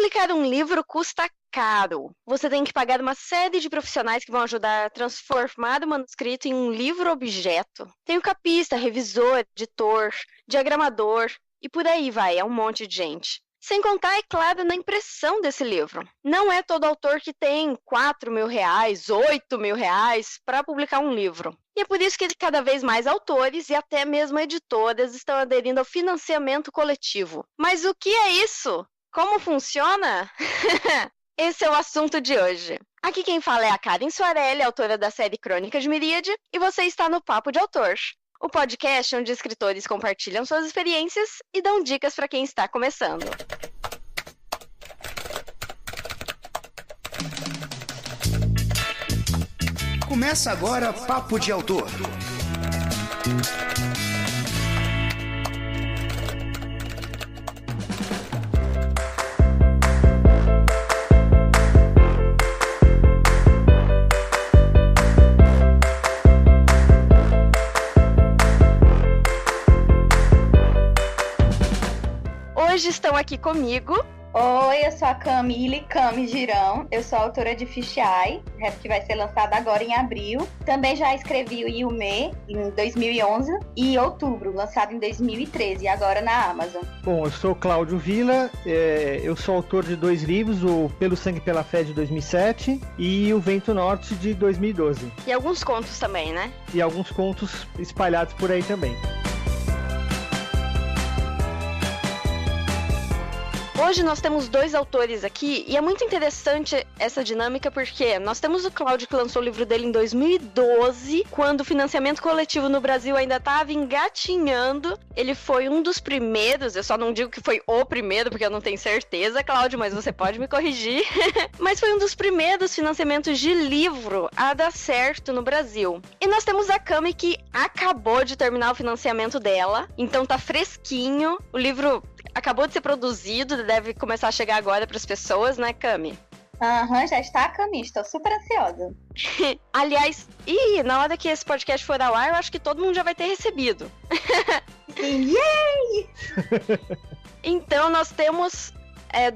Publicar um livro custa caro. Você tem que pagar uma série de profissionais que vão ajudar a transformar o manuscrito em um livro-objeto. Tem o capista, revisor, editor, diagramador e por aí vai, é um monte de gente. Sem contar, é claro, na impressão desse livro. Não é todo autor que tem R$4.000, R$8.000 para publicar um livro. E é por isso que cada vez mais autores e até mesmo editoras estão aderindo ao financiamento coletivo. Mas o que é isso? Como funciona? Esse é o assunto de hoje. Aqui quem fala é a Karen Soarelli, autora da série Crônica de Miríade, e você está no Papo de Autor, o podcast onde escritores compartilham suas experiências e dão dicas para quem está começando. Começa agora Papo de Autor. Hoje estão aqui comigo. Oi, eu sou a Camille Girão, eu sou autora de Fish Eye, que vai ser lançado agora em abril. Também já escrevi o Yume em 2011 e Outubro, lançado em 2013, e agora na Amazon. Bom, eu sou Cláudio Villa, eu sou autor de 2 livros, o Pelo Sangue e Pela Fé de 2007 e o Vento Norte de 2012. E alguns contos também, né? E alguns contos espalhados por aí também. Hoje nós temos 2 autores aqui e é muito interessante essa dinâmica porque nós temos o Cláudio que lançou o livro dele em 2012, quando o financiamento coletivo no Brasil ainda estava engatinhando. Ele foi um dos primeiros, eu só não digo que foi o primeiro porque eu não tenho certeza, Cláudio, mas você pode me corrigir. Mas foi um dos primeiros financiamentos de livro a dar certo no Brasil. E nós temos a Cami que acabou de terminar o financiamento dela, então tá fresquinho, o livro acabou de ser produzido, deve começar a chegar agora para as pessoas, né, Cami? Já está, Cami, estou super ansiosa. Aliás, na hora que esse podcast for ao ar, eu acho que todo mundo já vai ter recebido. Yay! Então, nós temos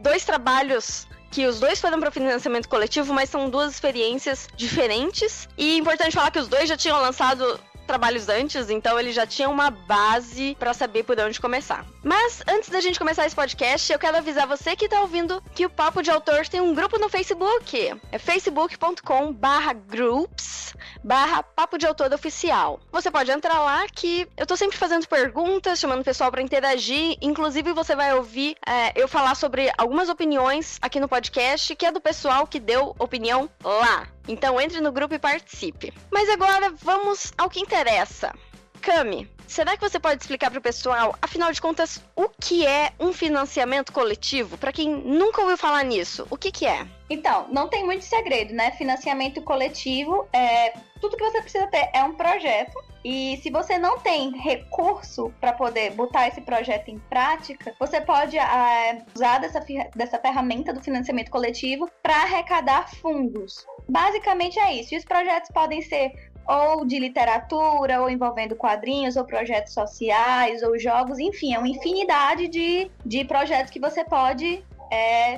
2 trabalhos que os 2 foram para o financiamento coletivo, mas são 2 experiências diferentes. E é importante falar que os 2 já tinham lançado trabalhos antes, então ele já tinha uma base pra saber por onde começar. Mas antes da gente começar esse podcast, eu quero avisar você que tá ouvindo que o Papo de Autor tem um grupo no Facebook. É facebook.com/groups/Papo de Autor Oficial. Você pode entrar lá que eu tô sempre fazendo perguntas, chamando o pessoal pra interagir. Inclusive você vai ouvir eu falar sobre algumas opiniões aqui no podcast, que é do pessoal que deu opinião lá. Então entre no grupo e participe. Mas agora vamos ao que interessa. Cami, será que você pode explicar para o pessoal, afinal de contas, o que é um financiamento coletivo? Para quem nunca ouviu falar nisso, o que é? Então, não tem muito segredo, né? Financiamento coletivo, tudo que você precisa ter é um projeto. E se você não tem recurso para poder botar esse projeto em prática, você pode usar dessa ferramenta do financiamento coletivo para arrecadar fundos. Basicamente é isso. E os projetos podem ser ou de literatura, ou envolvendo quadrinhos, ou projetos sociais, ou jogos, enfim, é uma infinidade de projetos que você pode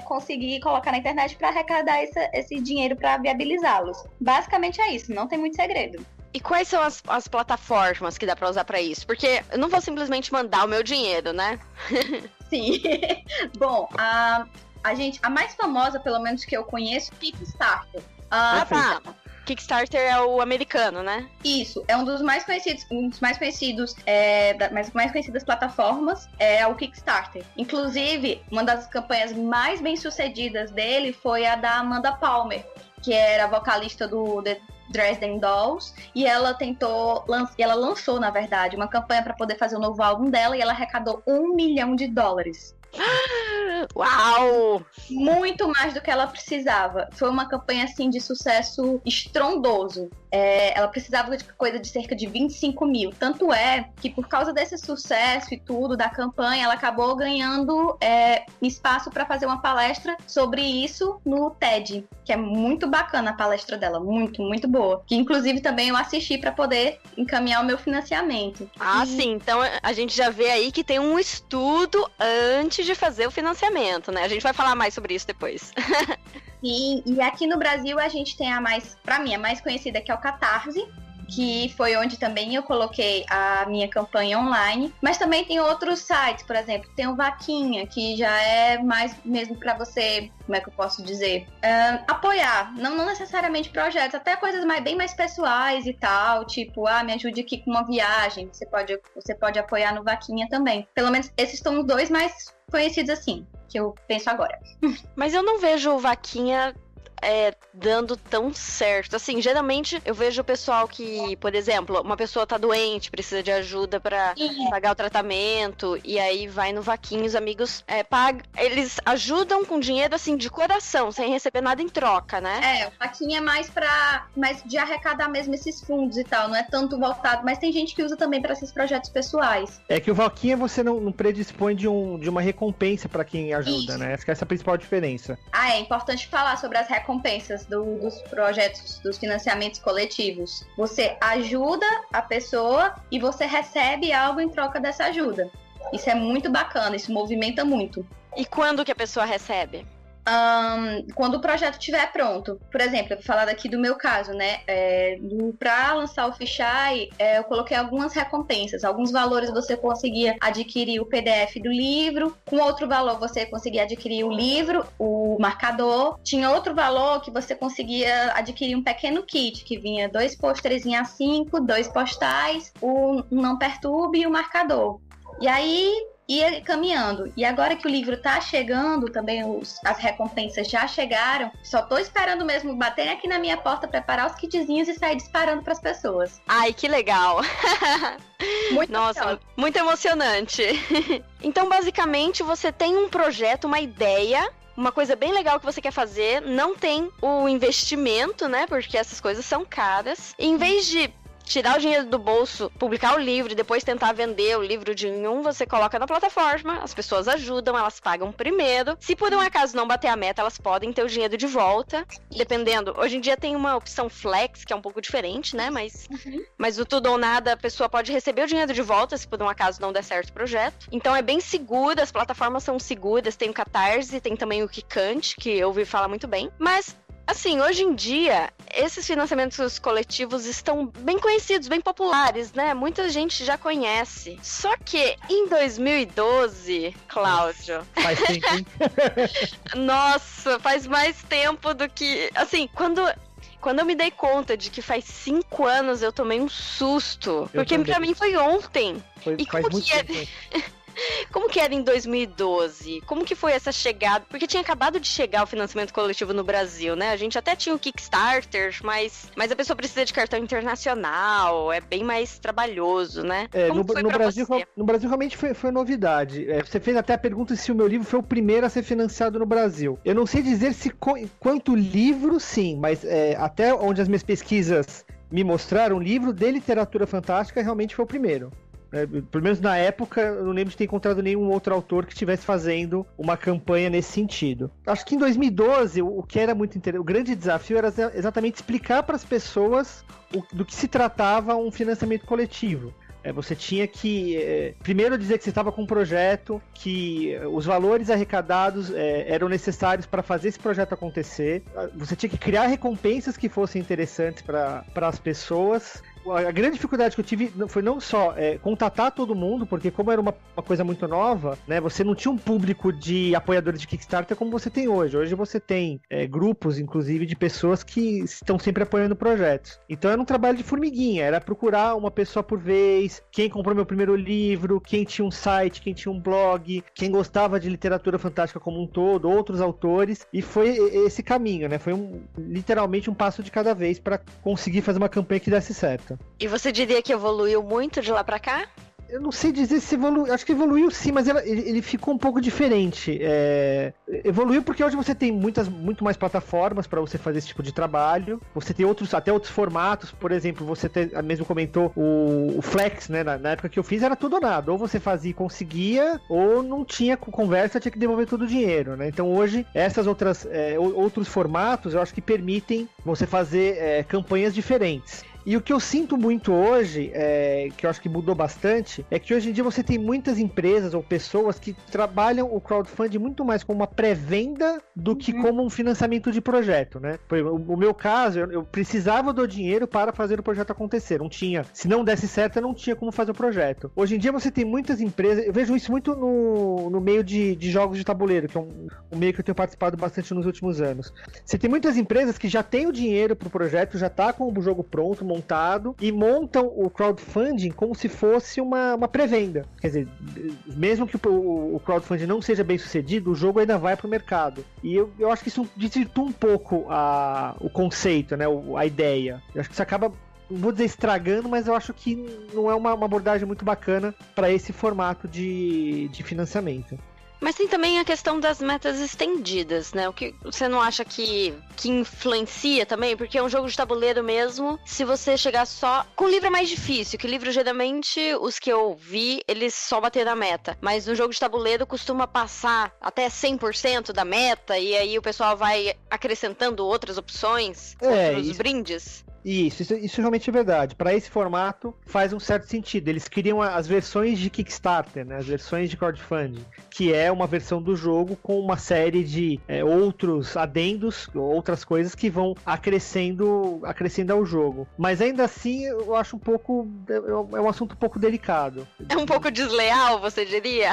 conseguir colocar na internet para arrecadar esse dinheiro para viabilizá-los. Basicamente é isso, não tem muito segredo. E quais são as plataformas que dá para usar para isso? Porque eu não vou simplesmente mandar o meu dinheiro, né? Sim. Bom, a mais famosa, pelo menos que eu conheço, é Kickstarter. Tá. Kickstarter é o americano, né? Isso, é um dos mais conhecidos, das mais conhecidas plataformas é o Kickstarter. Inclusive, uma das campanhas mais bem-sucedidas dele foi a da Amanda Palmer, que era vocalista do The Dresden Dolls, e ela lançou, na verdade, uma campanha para poder fazer o novo álbum dela, e ela arrecadou $1 milhão. Uau! Muito mais do que ela precisava. Foi uma campanha, assim, de sucesso estrondoso. Ela precisava de coisa de cerca de 25 mil. Tanto é que, por causa desse sucesso e tudo da campanha, ela acabou ganhando espaço para fazer uma palestra sobre isso no TED, que é muito bacana a palestra dela, muito, muito boa. Que, inclusive, também eu assisti para poder encaminhar o meu financiamento. Sim. Então a gente já vê aí que tem um estudo antes de fazer o financiamento. financiamento, né? A gente vai falar mais sobre isso depois. Sim, e aqui no Brasil a gente tem pra mim, a mais conhecida, que é o Catarse, que foi onde também eu coloquei a minha campanha online, mas também tem outros sites, por exemplo, tem o Vaquinha, que já é mais mesmo para você, como é que eu posso dizer, apoiar, não necessariamente projetos, até coisas bem mais pessoais e tal, tipo, me ajude aqui com uma viagem, você pode apoiar no Vaquinha também. Pelo menos esses são os dois mais conhecidos assim, que eu penso agora. Mas eu não vejo o Vaquinha dando tão certo. Assim, geralmente eu vejo o pessoal que, por exemplo, uma pessoa tá doente, precisa de ajuda pra pagar o tratamento, e aí vai no Vaquinha, os amigos eles ajudam com dinheiro, assim, de coração, sem receber nada em troca, né? O Vaquinha é mais de arrecadar mesmo esses fundos e tal, não é tanto voltado, mas tem gente que usa também pra esses projetos pessoais. É que o Vaquinha você não predispõe de uma recompensa pra quem ajuda, né? Acho que essa é a principal diferença. É importante falar sobre as recompensas dos projetos, dos financiamentos coletivos. Você ajuda a pessoa e você recebe algo em troca dessa ajuda. Isso é muito bacana, isso movimenta muito. E quando que a pessoa recebe? Quando o projeto estiver pronto. Por exemplo, eu vou falar daqui do meu caso, né? Para lançar o Fichai, eu coloquei algumas recompensas. Alguns valores você conseguia adquirir o PDF do livro, com outro valor você conseguia adquirir o livro, o marcador. Tinha outro valor que você conseguia adquirir um pequeno kit, que vinha 2 pôsteres em A5, 2 postais, o Não Perturbe e o marcador. E aí ia caminhando. E agora que o livro tá chegando, também as recompensas já chegaram, só tô esperando mesmo baterem aqui na minha porta, preparar os kitzinhos e sair disparando pras pessoas. Ai, que legal! Nossa, legal. Muito emocionante. Então, basicamente, você tem um projeto, uma ideia, uma coisa bem legal que você quer fazer, não tem o investimento, né? Porque essas coisas são caras. E em vez de tirar o dinheiro do bolso, publicar o livro e depois tentar vender o livro de um, você coloca na plataforma, as pessoas ajudam, elas pagam primeiro. Se por um acaso não bater a meta, elas podem ter o dinheiro de volta, dependendo. Hoje em dia tem uma opção flex, que é um pouco diferente, né? Mas o tudo ou nada, a pessoa pode receber o dinheiro de volta, se por um acaso não der certo o projeto. Então é bem seguro, as plataformas são seguras, tem o Catarse, tem também o Kikante, que eu ouvi falar muito bem. Mas assim, hoje em dia, esses financiamentos coletivos estão bem conhecidos, bem populares, né? Muita gente já conhece. Só que em 2012, Cláudio... Faz tempo, hein? Nossa, faz mais tempo do que... Assim, quando eu me dei conta de que faz 5 anos, eu tomei um susto. Porque pra mim foi ontem. E como que é... Como que era em 2012? Como que foi essa chegada? Porque tinha acabado de chegar o financiamento coletivo no Brasil, né? A gente até tinha o Kickstarter, mas a pessoa precisa de cartão internacional, é bem mais trabalhoso, né? No Brasil realmente foi novidade. Você fez até a pergunta se o meu livro foi o primeiro a ser financiado no Brasil. Eu não sei dizer quanto livro, sim, mas até onde as minhas pesquisas me mostraram, livro de literatura fantástica realmente foi o primeiro. Pelo menos na época, eu não lembro de ter encontrado nenhum outro autor que estivesse fazendo uma campanha nesse sentido. Acho que em 2012, o que era muito interessante, o grande desafio era exatamente explicar para as pessoas do que se tratava um financiamento coletivo. Você tinha que, primeiro, dizer que você estava com um projeto, que os valores arrecadados eram necessários para fazer esse projeto acontecer. Você tinha que criar recompensas que fossem interessantes para as pessoas. A grande dificuldade que eu tive foi não só contatar todo mundo, porque como era uma coisa muito nova, né, você não tinha um público de apoiadores de Kickstarter como você tem hoje. Hoje você tem grupos, inclusive, de pessoas que estão sempre apoiando projetos. Então era um trabalho de formiguinha, era procurar uma pessoa por vez, quem comprou meu primeiro livro, quem tinha um site, quem tinha um blog, quem gostava de literatura fantástica como um todo, outros autores, e foi esse caminho, né? Foi literalmente um passo de cada vez para conseguir fazer uma campanha que desse certo. E você diria que evoluiu muito de lá pra cá? Eu não sei dizer se evoluiu, acho que evoluiu sim, mas ele ficou um pouco diferente. Evoluiu porque hoje você tem muito mais plataformas para você fazer esse tipo de trabalho. Você tem até outros formatos, por exemplo, você mesmo comentou o Flex, né? Na época que eu fiz era tudo ou nada, ou você fazia e conseguia, ou não tinha conversa, tinha que devolver todo o dinheiro, né? Então hoje, essas outros formatos, eu acho que permitem você fazer campanhas diferentes. E o que eu sinto muito hoje, que eu acho que mudou bastante, é que hoje em dia você tem muitas empresas ou pessoas que trabalham o crowdfunding muito mais como uma pré-venda do que como um financiamento de projeto, né? O meu caso, eu precisava do dinheiro para fazer o projeto acontecer. Não tinha. Se não desse certo, eu não tinha como fazer o projeto. Hoje em dia você tem muitas empresas, eu vejo isso muito no meio de jogos de tabuleiro, que é um meio que eu tenho participado bastante nos últimos anos. Você tem muitas empresas que já têm o dinheiro para o projeto, já tá com o jogo pronto, montado, e montam o crowdfunding como se fosse uma pré-venda. Quer dizer, mesmo que o crowdfunding não seja bem sucedido, o jogo ainda vai para o mercado. E eu acho que isso desvirtua um pouco o conceito, né, a ideia. Eu acho que isso acaba, não vou dizer estragando, mas eu acho que não é uma abordagem muito bacana para esse formato de financiamento. Mas tem também a questão das metas estendidas, né? O que você não acha que influencia também? Porque é um jogo de tabuleiro mesmo. Se você chegar só... Com livro é mais difícil, que livro, geralmente, os que eu vi, eles só bateram na meta. Mas no jogo de tabuleiro costuma passar até 100% da meta, e aí o pessoal vai acrescentando outras opções, outros brindes. Isso realmente é verdade. Para esse formato faz um certo sentido. Eles criam as versões de Kickstarter, né? As versões de crowdfunding, que é uma versão do jogo com uma série de outros adendos, outras coisas que vão acrescendo ao jogo. Mas ainda assim, eu acho é um assunto um pouco delicado. É um pouco desleal, você diria?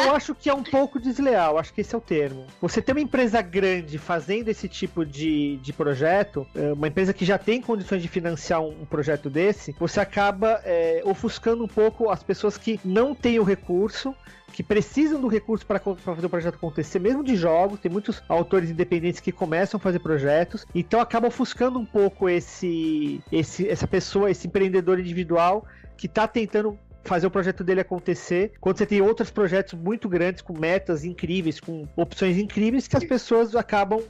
Eu acho que é um pouco desleal, acho que esse é o termo. Você tem uma empresa grande fazendo esse tipo de projeto, uma empresa que já tem condições de financiar um projeto desse, você acaba ofuscando um pouco as pessoas que não têm o recurso, que precisam do recurso para fazer o projeto acontecer, mesmo de jogos. Tem muitos autores independentes que começam a fazer projetos, então acaba ofuscando um pouco essa pessoa, esse empreendedor individual que está tentando fazer o projeto dele acontecer, quando você tem outros projetos muito grandes, com metas incríveis, com opções incríveis, que as pessoas acabam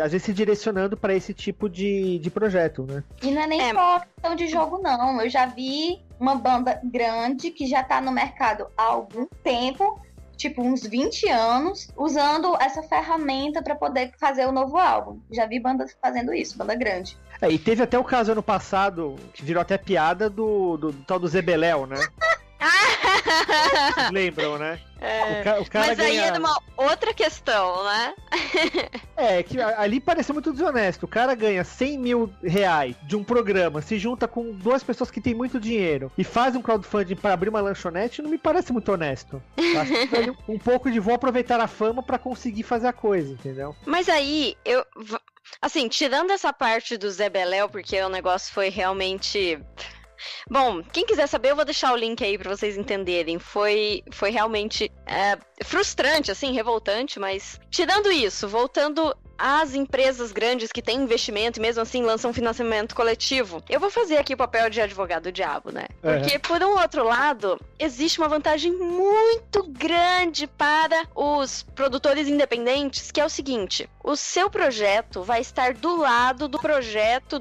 às vezes se direcionando para esse tipo de projeto, né? E não é nem só questão de jogo, não. Eu já vi uma banda grande que já tá no mercado há algum tempo, tipo uns 20 anos, usando essa ferramenta para poder fazer o novo álbum. Já vi bandas fazendo isso, banda grande. E teve até o caso ano passado, que virou até piada do tal do Zebeléu, né? Vocês lembram, né? O cara mas aí é de uma outra questão, né? Que ali pareceu muito desonesto. O cara ganha 100 mil reais de um programa, se junta com duas pessoas que têm muito dinheiro e faz um crowdfunding para abrir uma lanchonete, não me parece muito honesto. Eu acho que um pouco de vou aproveitar a fama para conseguir fazer a coisa, entendeu? Mas aí, assim, tirando essa parte do Zé Beléu, porque o negócio foi realmente... Bom, quem quiser saber, eu vou deixar o link aí pra vocês entenderem. Foi realmente frustrante, assim, revoltante, mas tirando isso, voltando às empresas grandes que têm investimento e mesmo assim lançam financiamento coletivo, eu vou fazer aqui o papel de advogado do diabo, né? Porque, por um outro lado, existe uma vantagem muito grande para os produtores independentes, que é o seguinte: o seu projeto vai estar do lado do projeto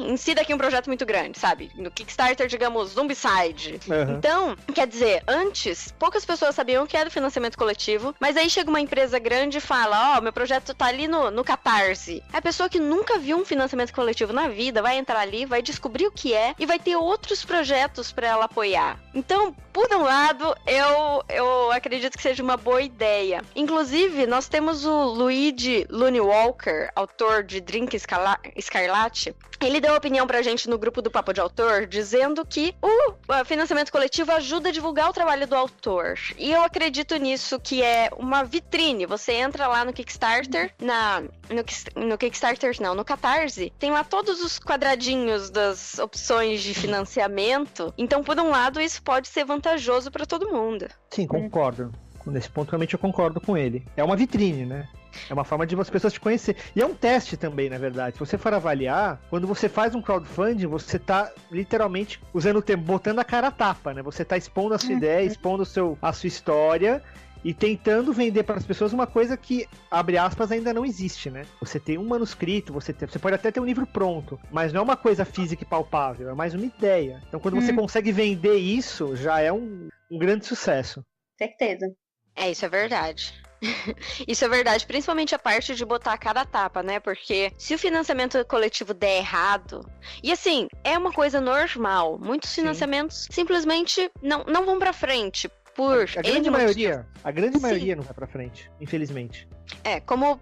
insira aqui um projeto muito grande, sabe? No Kickstarter, digamos, Zombicide. Então, quer dizer, antes, poucas pessoas sabiam que era financiamento coletivo, mas aí chega uma empresa grande e fala, meu projeto tá ali no Catarse. A pessoa que nunca viu um financiamento coletivo na vida vai entrar ali, vai descobrir o que é e vai ter outros projetos pra ela apoiar. Então, por um lado, eu acredito que seja uma boa ideia. Inclusive, nós temos o Luigi Looney Walker, autor de Drink Escarlate. Ele deu opinião pra gente no grupo do Papo de Autor, dizendo que o financiamento coletivo ajuda a divulgar o trabalho do autor. E eu acredito nisso, que é uma vitrine. Você entra lá no Kickstarter, no Kickstarter não, no Catarse, tem lá todos os quadradinhos das opções de financiamento. Então, por um lado, isso pode ser vantajoso pra todo mundo. Sim, concordo. Nesse ponto, realmente, eu concordo com ele. É uma vitrine, né? É uma forma de as pessoas te conhecer. E é um teste também, na verdade. Se você for avaliar, quando você faz um crowdfunding, você tá literalmente usando o termo, botando a cara a tapa, né? Você tá expondo a sua ideia, expondo a sua história e tentando vender para as pessoas uma coisa que, abre aspas, ainda não existe, né? Você tem um manuscrito, você pode até ter um livro pronto, mas não é uma coisa física e palpável, é mais uma ideia. Então, quando você consegue vender isso, já é um grande sucesso. Certeza. Isso é verdade. Isso é verdade, principalmente a parte de botar cada tapa, né? Porque se o financiamento coletivo der errado, e assim, é uma coisa normal, muitos financiamentos simplesmente não vão pra frente. A grande maioria não vai pra frente, infelizmente. Como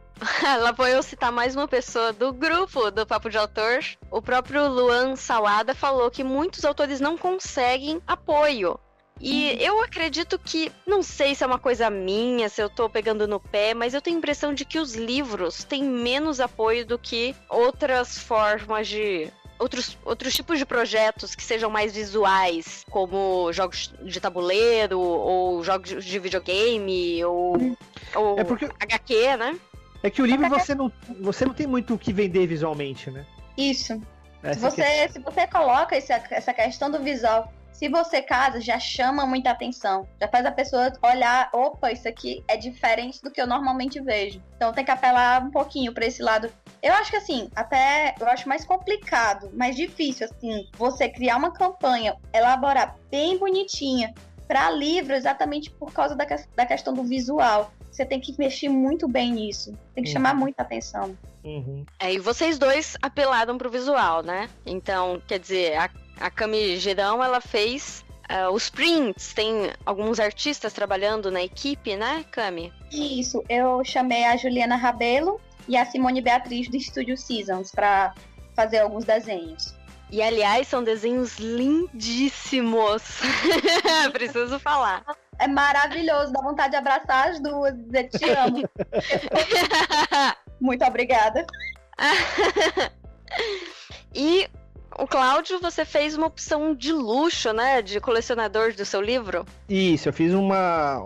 lá vou eu citar mais uma pessoa do grupo do Papo de Autor, o próprio Luan Sawada falou que muitos autores não conseguem apoio. E eu acredito que, não sei se é uma coisa minha, se eu tô pegando no pé, mas eu tenho a impressão de que os livros têm menos apoio do que outras formas de... Outros tipos de projetos que sejam mais visuais, como jogos de tabuleiro, ou jogos de videogame, ou porque... HQ, né? É que o livro você não tem muito o que vender visualmente, né? Isso. Se você coloca essa questão do visual, se você casa, já chama muita atenção. Já faz a pessoa olhar, opa, isso aqui é diferente do que eu normalmente vejo. Então tem que apelar um pouquinho pra esse lado. Eu acho que assim, eu acho mais complicado, mais difícil, assim, você criar uma campanha, elaborar bem bonitinha para livro, exatamente por causa da questão do visual. Você tem que mexer muito bem nisso. Tem que chamar muita atenção. E vocês dois apelaram pro visual, né? Então, quer dizer, a Cami Girão, ela fez os prints. Tem alguns artistas trabalhando na equipe, né, Cami? Isso. Eu chamei a Juliana Rabelo e a Simone Beatriz do Estúdio Seasons para fazer alguns desenhos. E, aliás, são desenhos lindíssimos. Preciso falar. É maravilhoso, dá vontade de abraçar as duas e dizer te amo. Muito obrigada. E o Cláudio, você fez uma opção de luxo, né? De colecionador do seu livro. Isso, eu fiz uma...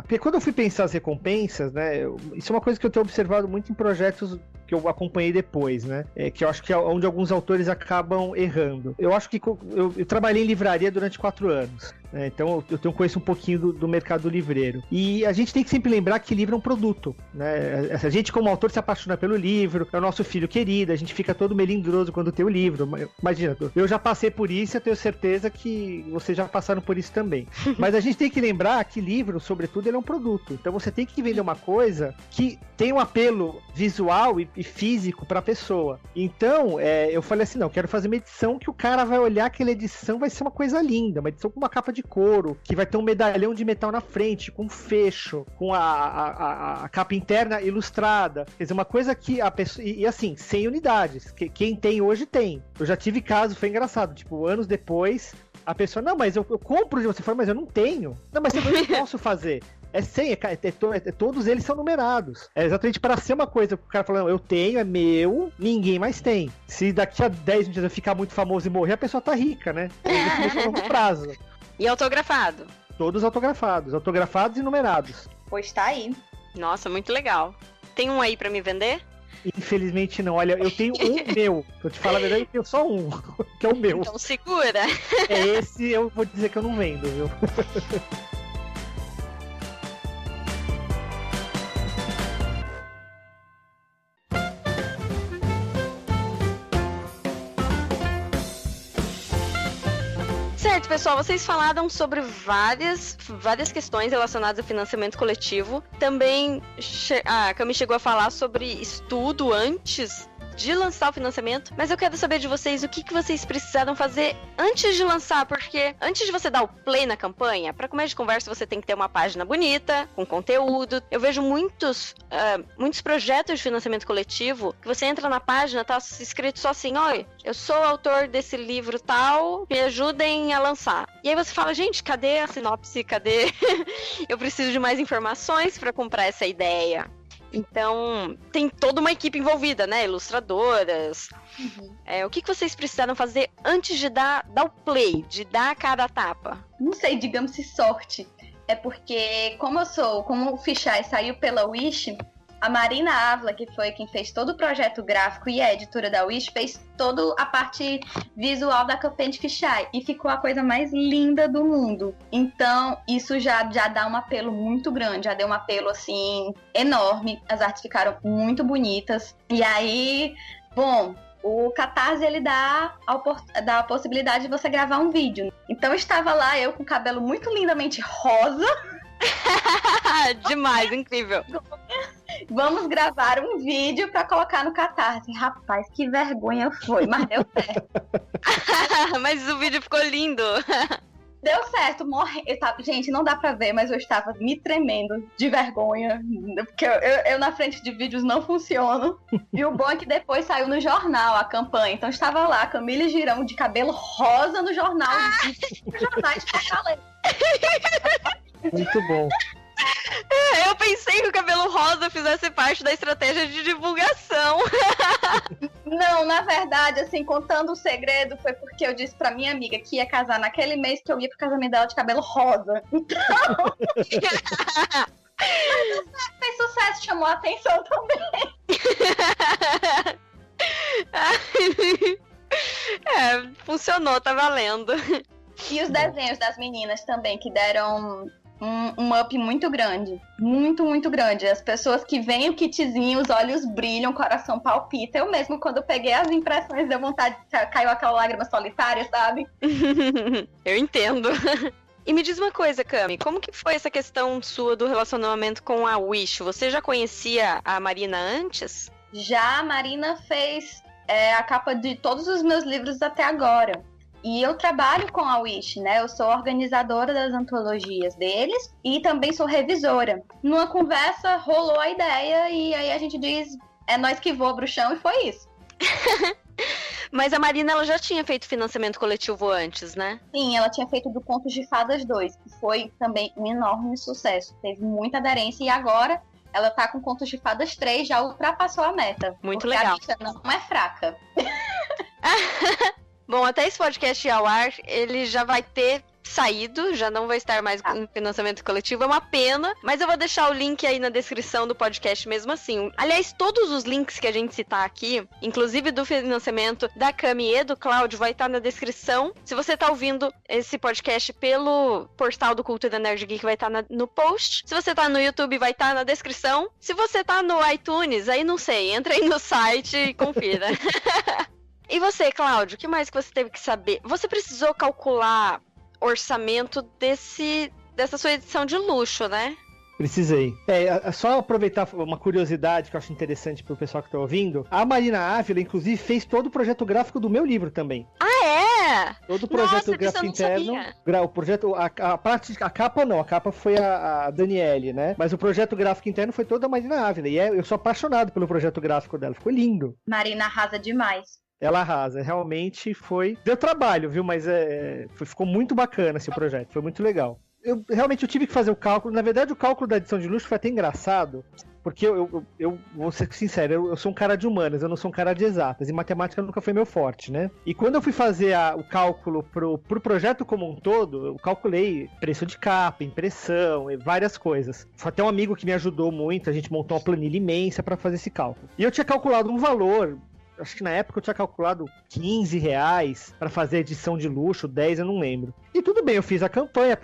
Porque quando eu fui pensar as recompensas, né? Isso é uma coisa que eu tenho observado muito em projetos que eu acompanhei depois, né? Que eu acho que é onde alguns autores acabam errando. Eu acho que eu trabalhei em livraria durante 4 anos. Né? Então eu conheço um pouquinho do mercado livreiro. E a gente tem que sempre lembrar que livro é um produto. Né? A gente, como autor, se apaixona pelo livro, é o nosso filho querido, a gente fica todo melindroso quando tem o livro. Imagina, eu já passei por isso e eu tenho certeza que vocês já passaram por isso também. Mas a gente tem que lembrar que livro, sobretudo, ele é um produto. Então você tem que vender uma coisa que tem um apelo visual e físico para a pessoa. Então, eu falei assim, não, quero fazer uma edição que o cara vai olhar aquela edição, vai ser uma coisa linda, uma edição com uma capa de couro, que vai ter um medalhão de metal na frente, com fecho, com a capa interna ilustrada. Quer dizer, uma coisa que a pessoa... E assim, 100 unidades. Quem tem hoje tem. Eu já tive caso, foi engraçado, tipo, anos depois, a pessoa, não, mas eu compro de você, fala, mas eu não tenho. Não, mas eu não posso fazer. É 100, todos eles são numerados. É exatamente para ser uma coisa que o cara falando, eu tenho, é meu, ninguém mais tem. Se daqui a 10 minutos eu ficar muito famoso e morrer, a pessoa tá rica, né? Isso no longo prazo. E autografado? Todos autografados e numerados. Pois tá aí. Nossa, muito legal. Tem um aí pra me vender? Infelizmente não, olha, eu tenho um meu. Eu te falo a verdade, eu tenho só um, que é o meu. Então segura. Esse eu vou dizer que eu não vendo, viu? Certo, pessoal, vocês falaram sobre várias questões relacionadas ao financiamento coletivo. Também a Cami chegou a falar sobre estudo antes de lançar o financiamento, mas eu quero saber de vocês o que vocês precisaram fazer antes de lançar, porque antes de você dar o play na campanha, para começo de conversa você tem que ter uma página bonita, com conteúdo. Eu vejo muitos projetos de financiamento coletivo que você entra na página, tá escrito só assim, oi, eu sou autor desse livro tal, me ajudem a lançar. E aí você fala, gente, cadê a sinopse, cadê? Eu preciso de mais informações para comprar essa ideia. Então, tem toda uma equipe envolvida, né? Ilustradoras. O que vocês precisaram fazer antes de dar o play, de dar a cara a tapa? Não sei, digamos se sorte. É porque, como o Fichai saiu pela Wish, a Marina Ávila, que foi quem fez todo o projeto gráfico e a editora da Wish, fez toda a parte visual da campanha de Fichai. E ficou a coisa mais linda do mundo. Então, isso já dá um apelo muito grande. Já deu um apelo, assim, enorme. As artes ficaram muito bonitas. E aí, bom, o Catarse, ele dá a possibilidade de você gravar um vídeo. Então, estava lá eu com o cabelo muito lindamente rosa, Demais, incrível. Vamos gravar um vídeo pra colocar no Catarse. Rapaz, que vergonha foi, mas deu certo. Mas o vídeo ficou lindo. Deu certo, Gente, não dá pra ver, mas eu estava me tremendo de vergonha. Porque eu na frente de vídeos não funciono. E o bom é que depois saiu no jornal a campanha. Então estava lá, Camille Girão de cabelo rosa no jornal. Jornais de Fortaleza. Muito bom. Eu pensei que o cabelo rosa fizesse parte da estratégia de divulgação. Não, na verdade, assim, contando o segredo, foi porque eu disse pra minha amiga que ia casar naquele mês que eu ia pro casamento dela de cabelo rosa. Então... Mas fez sucesso, chamou a atenção também. Funcionou, tá valendo. E os desenhos das meninas também, que deram... Um up muito grande. Muito, muito grande. As pessoas que veem o kitzinho, os olhos brilham, o coração palpita. Eu mesmo, quando eu peguei as impressões, deu vontade, caiu aquela lágrima solitária, sabe? Eu entendo. E me diz uma coisa, Cami, como que foi essa questão sua do relacionamento com a Wish? Você já conhecia a Marina antes? Já, a Marina fez a capa de todos os meus livros até agora. E eu trabalho com a Wish, né? Eu sou organizadora das antologias deles e também sou revisora. Numa conversa, rolou a ideia e aí a gente diz, é nós que voa pro chão, e foi isso. Mas a Marina, ela já tinha feito financiamento coletivo antes, né? Sim, ela tinha feito do Contos de Fadas 2, que foi também um enorme sucesso. Teve muita aderência e agora ela tá com Contos de Fadas 3, já ultrapassou a meta. Muito legal. A bicha não é fraca. Bom, até esse podcast ao ar, ele já vai ter saído, já não vai estar mais em financiamento coletivo, é uma pena, mas eu vou deixar o link aí na descrição do podcast mesmo assim. Aliás, todos os links que a gente citar aqui, inclusive do financiamento da Cami e do Cláudio, vai estar na descrição. Se você tá ouvindo esse podcast pelo portal do Cultura Nerd Geek, vai estar no post. Se você tá no YouTube, vai estar na descrição. Se você tá no iTunes, aí não sei, entra aí no site e confira. E você, Cláudio, o que mais que você teve que saber? Você precisou calcular orçamento dessa sua edição de luxo, né? Precisei. Só aproveitar uma curiosidade que eu acho interessante pro pessoal que tá ouvindo. A Marina Ávila, inclusive, fez todo o projeto gráfico do meu livro também. Ah, é? Todo o projeto gráfico interno. O projeto, a capa não, a capa foi a Daniele, né? Mas o projeto gráfico interno foi todo a Marina Ávila. E eu sou apaixonado pelo projeto gráfico dela. Ficou lindo. Marina arrasa demais. Ela arrasa, realmente foi... Deu trabalho, viu? Mas ficou muito bacana esse projeto, foi muito legal. Eu tive que fazer o cálculo. Na verdade, o cálculo da edição de luxo foi até engraçado, porque eu vou ser sincero, eu sou um cara de humanas, eu não sou um cara de exatas, e matemática nunca foi meu forte, né? E quando eu fui fazer o cálculo pro projeto como um todo, eu calculei preço de capa, impressão e várias coisas. Foi até um amigo que me ajudou muito, a gente montou uma planilha imensa para fazer esse cálculo. E eu tinha calculado um valor... Acho que na época eu tinha calculado R$15 para fazer a edição de luxo, 10 eu não lembro. E tudo bem, eu fiz a campanha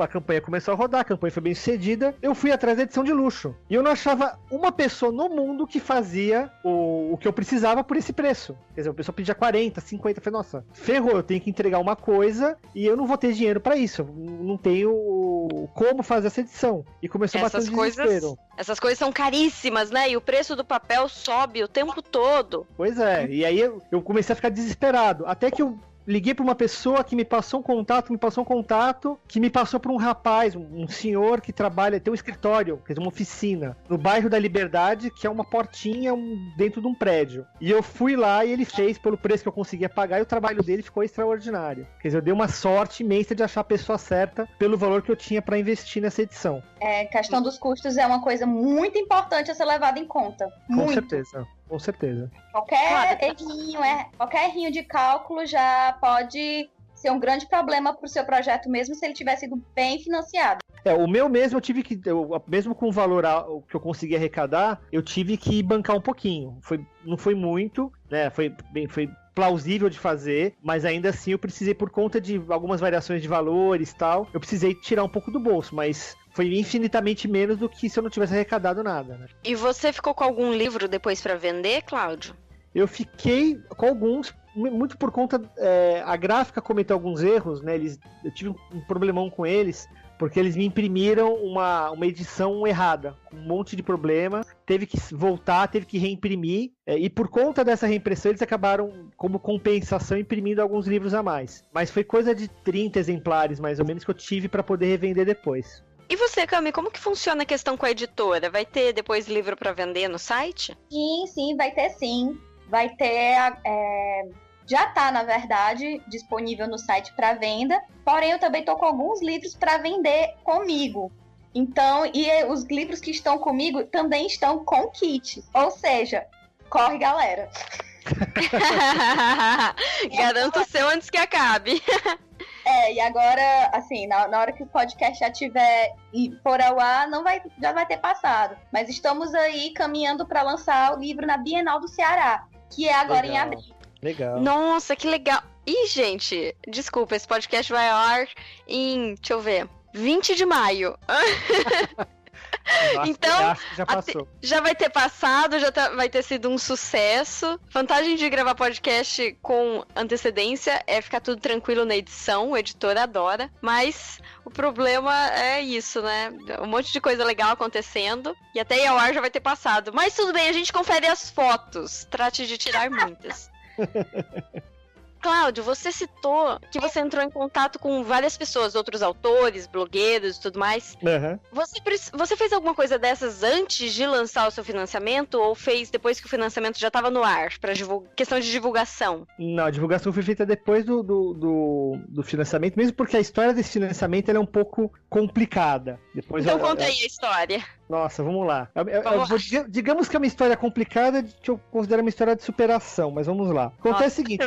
começou a rodar, a campanha foi bem sucedida, eu fui atrás da edição de luxo. E eu não achava uma pessoa no mundo que fazia o que eu precisava por esse preço. Quer dizer, a pessoa pedia 40, 50, eu falei, nossa, ferrou, eu tenho que entregar uma coisa e eu não vou ter dinheiro para isso, eu não tenho como fazer essa edição. E começou a bater um desespero. Essas coisas são caríssimas, né? E o preço do papel sobe o tempo todo. Pois é, e aí eu comecei a ficar desesperado. Até que eu liguei para uma pessoa que me passou um contato, que me passou para um rapaz, um senhor que trabalha, tem um escritório, quer dizer, uma oficina, no bairro da Liberdade, que é uma portinha dentro de um prédio. E eu fui lá e ele fez pelo preço que eu conseguia pagar e o trabalho dele ficou extraordinário. Quer dizer, eu dei uma sorte imensa de achar a pessoa certa pelo valor que eu tinha para investir nessa edição. Questão dos custos é uma coisa muito importante a ser levada em conta. Com certeza. Qualquer errinho de cálculo já pode ser um grande problema pro seu projeto, mesmo se ele tiver sido bem financiado. O meu mesmo mesmo com o valor que eu consegui arrecadar, eu tive que bancar um pouquinho. Não foi muito, né? Foi plausível de fazer, mas ainda assim eu precisei, por conta de algumas variações de valores e tal, eu precisei tirar um pouco do bolso, mas foi infinitamente menos do que se eu não tivesse arrecadado nada, né? E você ficou com algum livro depois para vender, Cláudio? Eu fiquei com alguns, muito por conta... a gráfica cometeu alguns erros, né? Eu tive um problemão com eles, porque eles me imprimiram uma edição errada, com um monte de problema, teve que voltar, teve que reimprimir, e por conta dessa reimpressão eles acabaram, como compensação, imprimindo alguns livros a mais. Mas foi coisa de 30 exemplares, mais ou menos, que eu tive para poder revender depois. E você, Cami, como que funciona a questão com a editora? Vai ter depois livro para vender no site? Sim, vai ter sim. Vai ter... já tá, na verdade, disponível no site para venda. Porém, eu também tô com alguns livros para vender comigo. Então, e os livros que estão comigo também estão com kit. Ou seja, corre, galera. Garanto o seu antes que acabe. E agora, assim, na hora que o podcast já tiver e for ao ar, já vai ter passado. Mas estamos aí caminhando para lançar o livro na Bienal do Ceará, que é agora em abril. Legal. Nossa, que legal. Ih, gente, desculpa, esse podcast vai ao ar em, deixa eu ver, 20 de maio. Então, acho que já passou. Já vai ter passado, vai ter sido um sucesso. Vantagem de gravar podcast com antecedência é ficar tudo tranquilo na edição, o editor adora. Mas o problema é isso, né? Um monte de coisa legal acontecendo e até ir ao ar já vai ter passado. Mas tudo bem, a gente confere as fotos. Trate de tirar muitas. Cláudio, você citou que você entrou em contato com várias pessoas, outros autores, blogueiros e tudo mais. Uhum. Você fez alguma coisa dessas antes de lançar o seu financiamento ou fez depois que o financiamento já estava no ar, para questão de divulgação? Não, a divulgação foi feita depois do financiamento, mesmo porque a história desse financiamento ela é um pouco complicada. Então conta aí a história. Nossa, vamos lá. Digamos que é uma história complicada que eu considero uma história de superação, mas vamos lá. Acontece o seguinte,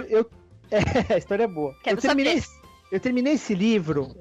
a história é boa. Eu terminei esse livro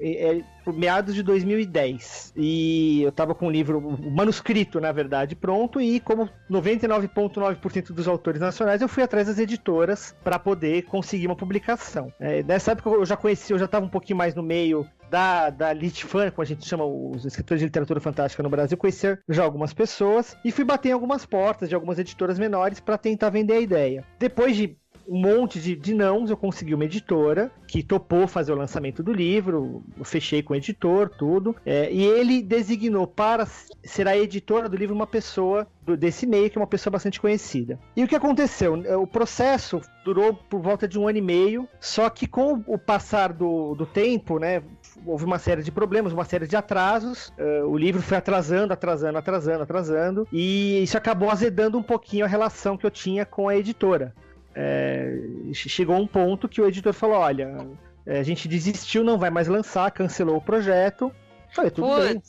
por meados de 2010. E eu tava com o livro, o manuscrito, na verdade, pronto. E como 99,9% dos autores nacionais, eu fui atrás das editoras para poder conseguir uma publicação. Nessa época eu já tava um pouquinho mais no meio da Litfan, como a gente chama os escritores de literatura fantástica no Brasil, conhecer já algumas pessoas. E fui bater em algumas portas de algumas editoras menores para tentar vender a ideia. Depois de um monte de nãos, eu consegui uma editora que topou fazer o lançamento do livro, eu fechei com o editor, tudo, e ele designou para ser a editora do livro uma pessoa desse meio, que é uma pessoa bastante conhecida. E o que aconteceu? O processo durou por volta de 1 ano e meio, só que com o passar do tempo, né, houve uma série de problemas, uma série de atrasos, o livro foi atrasando, e isso acabou azedando um pouquinho a relação que eu tinha com a editora. Chegou um ponto que o editor falou, olha, a gente desistiu, não vai mais lançar, cancelou o projeto. Falei, tudo bem,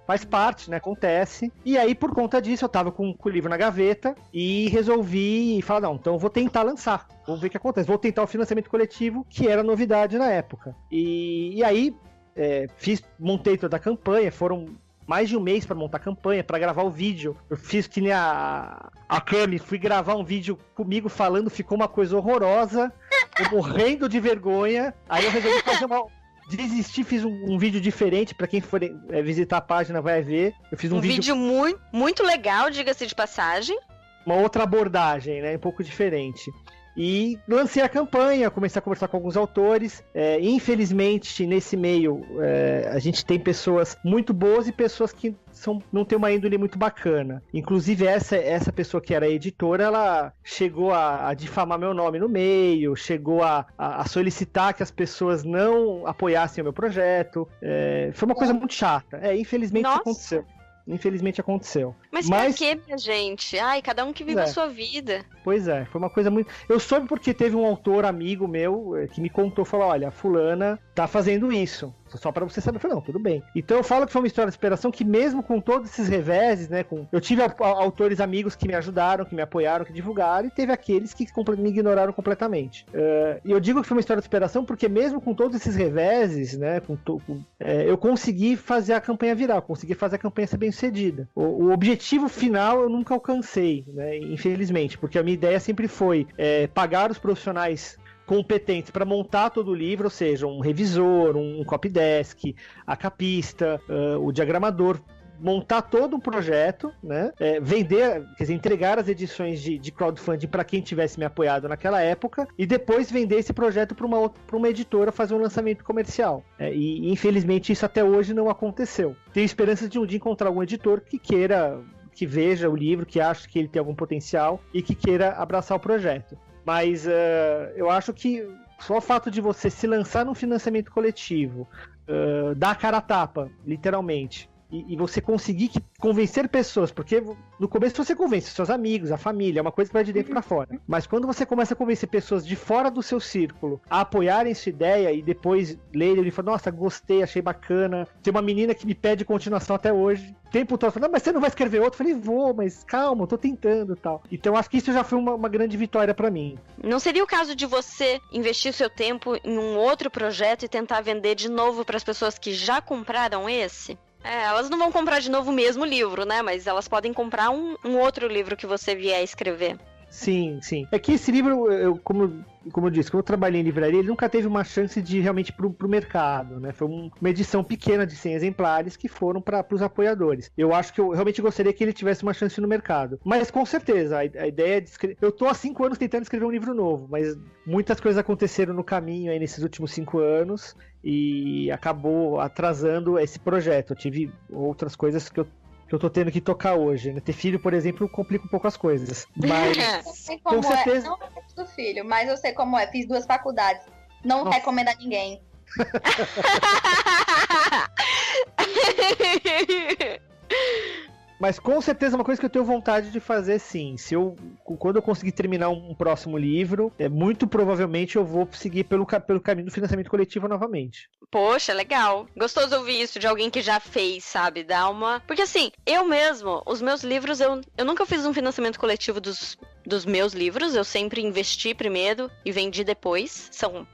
faz parte, né, acontece. E aí, por conta disso, eu tava com o livro na gaveta e resolvi falar, não, então eu vou tentar lançar, vamos ver o que acontece, vou tentar o financiamento coletivo, que era novidade na época. E aí, montei toda a campanha, foram mais de um mês para montar a campanha, para gravar o vídeo. Eu fiz que nem a Cami, fui gravar um vídeo comigo falando, ficou uma coisa horrorosa, eu morrendo de vergonha. Aí eu resolvi fazer desistir, fiz um vídeo diferente, para quem for visitar a página vai ver. Eu fiz um vídeo muito, muito legal, diga-se de passagem. Uma outra abordagem, né, um pouco diferente. E lancei a campanha, comecei a conversar com alguns autores. Infelizmente, nesse meio, a gente tem pessoas muito boas e pessoas que não têm uma índole muito bacana. Inclusive, essa pessoa que era editora, ela chegou a difamar meu nome no meio, chegou a solicitar que as pessoas não apoiassem o meu projeto. Foi uma coisa muito chata. Infelizmente, isso aconteceu. Infelizmente aconteceu. Mas pra quê, minha gente? Ai, cada um que vive a sua vida. Pois é, foi uma coisa muito... Eu soube porque teve um autor amigo meu que me contou, falou, olha, a fulana tá fazendo isso. Só pra você saber. Eu falei, não, tudo bem. Então eu falo que foi uma história de superação que mesmo com todos esses reveses, né, eu tive autores amigos que me ajudaram, que me apoiaram, que divulgaram, e teve aqueles que me ignoraram completamente. E eu digo que foi uma história de superação porque mesmo com todos esses reveses, né, eu consegui fazer a campanha virar, consegui fazer a campanha ser bem sucedida. O objetivo final eu nunca alcancei, né, infelizmente, porque a minha ideia sempre foi pagar os profissionais competentes para montar todo o livro, ou seja, um revisor, um copydesk, a capista, o diagramador, montar todo um projeto, né? Vender, quer dizer, entregar as edições de crowdfunding para quem tivesse me apoiado naquela época e depois vender esse projeto para uma editora fazer um lançamento comercial. E infelizmente isso até hoje não aconteceu. Tenho esperança de um dia encontrar algum editor que veja o livro, que acha que ele tem algum potencial e que queira abraçar o projeto. Mas eu acho que só o fato de você se lançar num financiamento coletivo, dar a cara a tapa, literalmente, e você conseguir convencer pessoas, porque no começo você convence seus amigos, a família, é uma coisa que vai de dentro pra fora. Mas quando você começa a convencer pessoas de fora do seu círculo a apoiarem sua ideia e depois lerem e falam, nossa, gostei, achei bacana. Tem uma menina que me pede continuação até hoje. O tempo todo, não, mas você não vai escrever outro? Eu falei, vou, mas calma, eu tô tentando e tal. Então acho que isso já foi uma grande vitória pra mim. Não seria o caso de você investir seu tempo em um outro projeto e tentar vender de novo pras pessoas que já compraram esse? Elas não vão comprar de novo o mesmo livro, né? Mas elas podem comprar um outro livro que você vier escrever. Sim, sim. É que esse livro, como eu disse, como eu trabalhei em livraria, ele nunca teve uma chance de realmente pro mercado, né? Foi uma edição pequena de 100 exemplares que foram para os apoiadores. Eu acho que eu realmente gostaria que ele tivesse uma chance no mercado. Mas com certeza, a ideia de escrever... Eu tô há 5 anos tentando escrever um livro novo, mas muitas coisas aconteceram no caminho aí nesses últimos 5 anos e acabou atrasando esse projeto. Eu tive outras coisas que eu tô tendo que tocar hoje, né? Ter filho, por exemplo, complica um pouco as coisas. Mas, eu sei como com certeza... Não é do filho, mas eu sei como é. Fiz 2 faculdades. Não recomendo a ninguém. Mas com certeza é uma coisa que eu tenho vontade de fazer, sim. Quando eu conseguir terminar um próximo livro, muito provavelmente eu vou seguir pelo caminho do financiamento coletivo novamente. Poxa, legal. Gostoso ouvir isso de alguém que já fez, sabe? Dá uma... Porque assim, eu mesmo, os meus livros, eu nunca fiz um financiamento coletivo dos meus livros. Eu sempre investi primeiro e vendi depois. São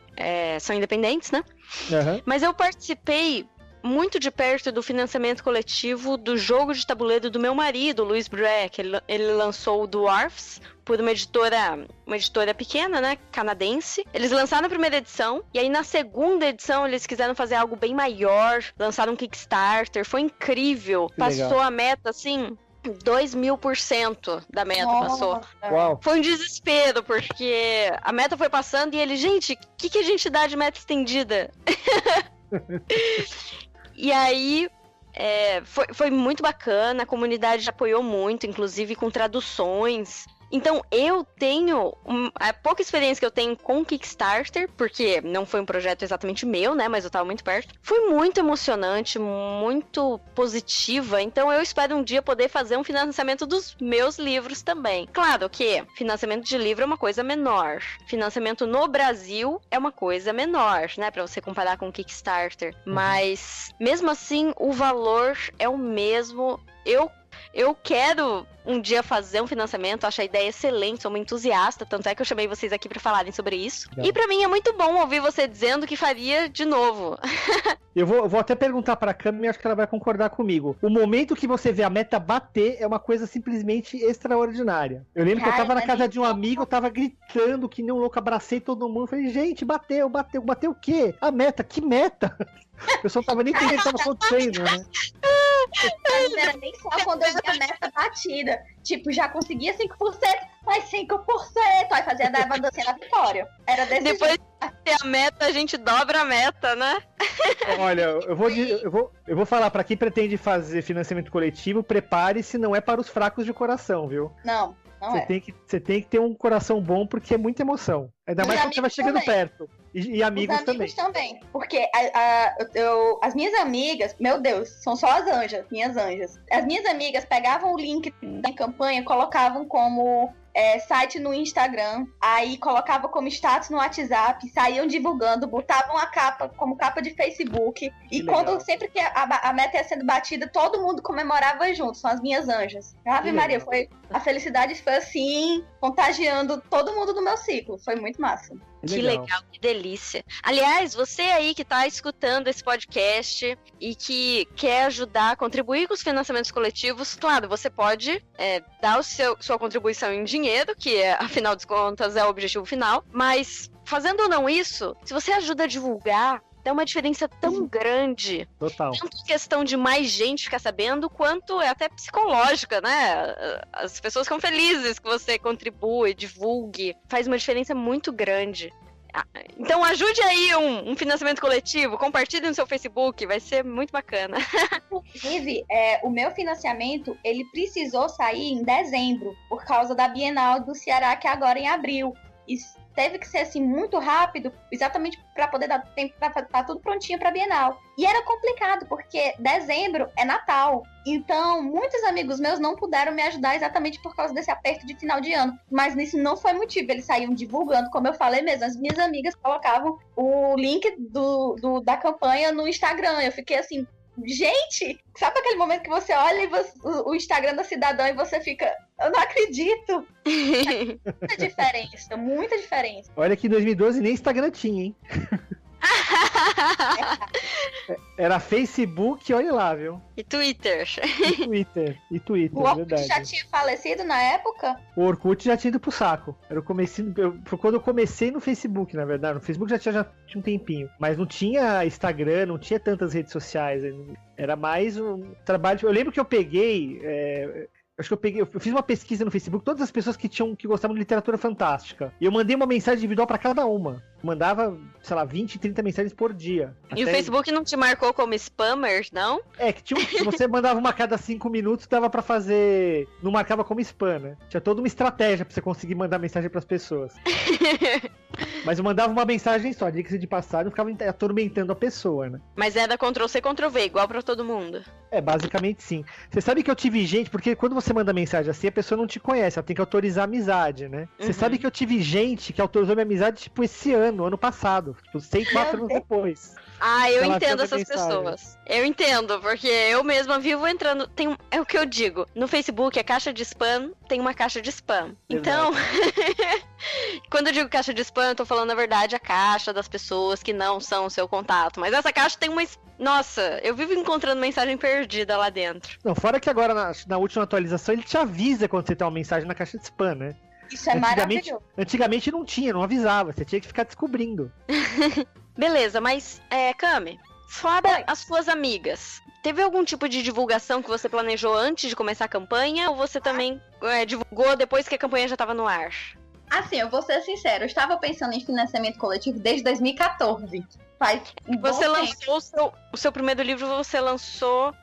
independentes, né? Uhum. Mas eu participei muito de perto do financiamento coletivo do jogo de tabuleiro do meu marido, Luiz Breck. Ele lançou o Dwarfs por uma editora pequena, né, canadense. Eles lançaram a primeira edição, e aí na segunda edição eles quiseram fazer algo bem maior, lançaram um Kickstarter, foi incrível. Passou a meta, assim... 2.000% da meta passou. Uau. Foi um desespero, porque a meta foi passando e ele, gente, o que a gente dá de meta estendida? E aí, foi muito bacana, a comunidade apoiou muito, inclusive com traduções. Então, eu tenho... A pouca experiência que eu tenho com Kickstarter, porque não foi um projeto exatamente meu, né? Mas eu tava muito perto. Foi muito emocionante, muito positiva. Então, eu espero um dia poder fazer um financiamento dos meus livros também. Claro que financiamento de livro é uma coisa menor. Financiamento no Brasil é uma coisa menor, né? Pra você comparar com o Kickstarter. Mas, mesmo assim, o valor é o mesmo. Eu quero um dia fazer um financiamento, acho a ideia excelente, sou uma entusiasta, tanto é que eu chamei vocês aqui pra falarem sobre isso. Legal. E pra mim é muito bom ouvir você dizendo que faria de novo. Eu vou até perguntar pra Cami e acho que ela vai concordar comigo. O momento que você vê a meta bater é uma coisa simplesmente extraordinária. Eu lembro que eu tava na casa de um amigo, eu tava gritando que nem um louco, abracei todo mundo, falei, gente, bateu o quê? A meta, que meta? O pessoal tava nem entendendo o que tava acontecendo, né? Não era nem só quando eu vi a meta batida. Tipo, já conseguia 5%, mas 5%. Aí fazia a dancinha da vitória. Era desse Depois jeito. de ter a meta, a gente dobra a meta, né? Olha, eu vou falar, pra quem pretende fazer financiamento coletivo, prepare-se, não é para os fracos de coração, viu? Não é. Você tem que ter um coração bom, porque é muita emoção. Ainda mais quando você vai chegando também. Perto. E amigos também. Porque as minhas amigas, meu Deus, são só as anjas, minhas anjas. As minhas amigas pegavam o link da campanha, colocavam como site no Instagram, aí colocavam como status no WhatsApp, saíam divulgando, botavam a capa como capa de Facebook. E sempre que a meta ia sendo batida, todo mundo comemorava junto, são as minhas anjas. Ave Maria, a felicidade foi assim, contagiando todo mundo do meu ciclo. Foi muito massa. Que legal, que delícia. Aliás, você aí que tá escutando esse podcast e que quer ajudar, contribuir com os financiamentos coletivos, claro, você pode dar sua contribuição em dinheiro, que afinal de contas é o objetivo final, mas fazendo ou não isso, se você ajuda a divulgar, dá uma diferença tão grande. Total. Tanto questão de mais gente ficar sabendo, quanto é até psicológica, né? As pessoas ficam felizes que você contribui, divulgue. Faz uma diferença muito grande. Então ajude aí um financiamento coletivo, compartilhe no seu Facebook, vai ser muito bacana. Inclusive, o meu financiamento, ele precisou sair em dezembro, por causa da Bienal do Ceará, que é agora em abril. E teve que ser assim muito rápido, exatamente para poder dar tempo para estar tudo prontinho para a Bienal. E era complicado, porque dezembro é Natal. Então, muitos amigos meus não puderam me ajudar exatamente por causa desse aperto de final de ano. Mas isso não foi motivo, eles saíam divulgando, como eu falei mesmo. As minhas amigas colocavam o link da campanha no Instagram. Eu fiquei assim, gente, sabe aquele momento que você olha o Instagram da Cidadã e você fica, eu não acredito. Muita diferença, muita diferença. Olha que em 2012 nem Instagram tinha, hein? Era Facebook, olha lá, viu? E Twitter. E Twitter, O Orkut verdade. já tinha falecido na época? O Orkut já tinha ido pro saco. Era o comecinho, foi quando eu comecei no Facebook, na verdade. No Facebook já tinha um tempinho. Mas não tinha Instagram, não tinha tantas redes sociais. Era mais um trabalho. Eu lembro que eu peguei. Eu fiz uma pesquisa no Facebook, todas as pessoas que gostavam de literatura fantástica. E eu mandei uma mensagem individual pra cada uma. Mandava, sei lá, 20, 30 mensagens por dia. E o Facebook não te marcou como spammer, não? É, que se você mandava uma a cada 5 minutos, dava pra fazer... Não marcava como spam, né? Tinha toda uma estratégia pra você conseguir mandar mensagem pras pessoas. Mas eu mandava uma mensagem só, diga-se de passagem, eu ficava atormentando a pessoa, né? Mas era Ctrl-C, Ctrl-V, igual pra todo mundo. Basicamente sim. Você sabe que eu tive gente, porque quando você manda mensagem assim, a pessoa não te conhece, ela tem que autorizar a amizade, né? Você sabe que eu tive gente que autorizou minha amizade, tipo, esse ano passado. Tipo, 4 anos depois. Eu entendo essas pessoas. Eu entendo, porque eu mesma vivo entrando... É o que eu digo. No Facebook, a caixa de spam tem uma caixa de spam. Exato. Então, quando eu digo caixa de spam, eu tô falando, na verdade, a caixa das pessoas que não são o seu contato. Mas essa caixa tem uma... Nossa, eu vivo encontrando mensagem perdida lá dentro. Não, fora que agora, na última atualização, ele te avisa quando você tem uma mensagem na caixa de spam, né? Isso é maravilhoso. Antigamente não tinha, não avisava. Você tinha que ficar descobrindo. Beleza, mas, Cami, fora as suas amigas, teve algum tipo de divulgação que você planejou antes de começar a campanha? Ou você também divulgou depois que a campanha já estava no ar? Assim, eu vou ser sincero, eu estava pensando em financiamento coletivo desde 2014. Você lançou o seu primeiro livro, você lançou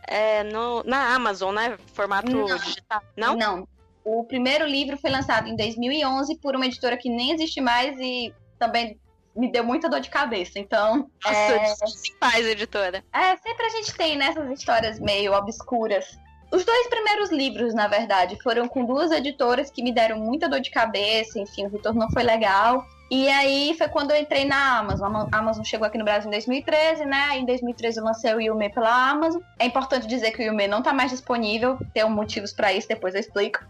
na Amazon, né? Formato digital, não? Não. O primeiro livro foi lançado em 2011 por uma editora que nem existe mais e também me deu muita dor de cabeça, então... Nossa, sem paz, editora. Sempre a gente tem nessas histórias meio obscuras. Os 2 primeiros livros, na verdade, foram com 2 editoras que me deram muita dor de cabeça, enfim, o retorno não foi legal. E aí foi quando eu entrei na Amazon. A Amazon chegou aqui no Brasil em 2013, né? Em 2013 eu lancei o Yume pela Amazon. É importante dizer que o Yume não tá mais disponível. Tem motivos pra isso, depois eu explico.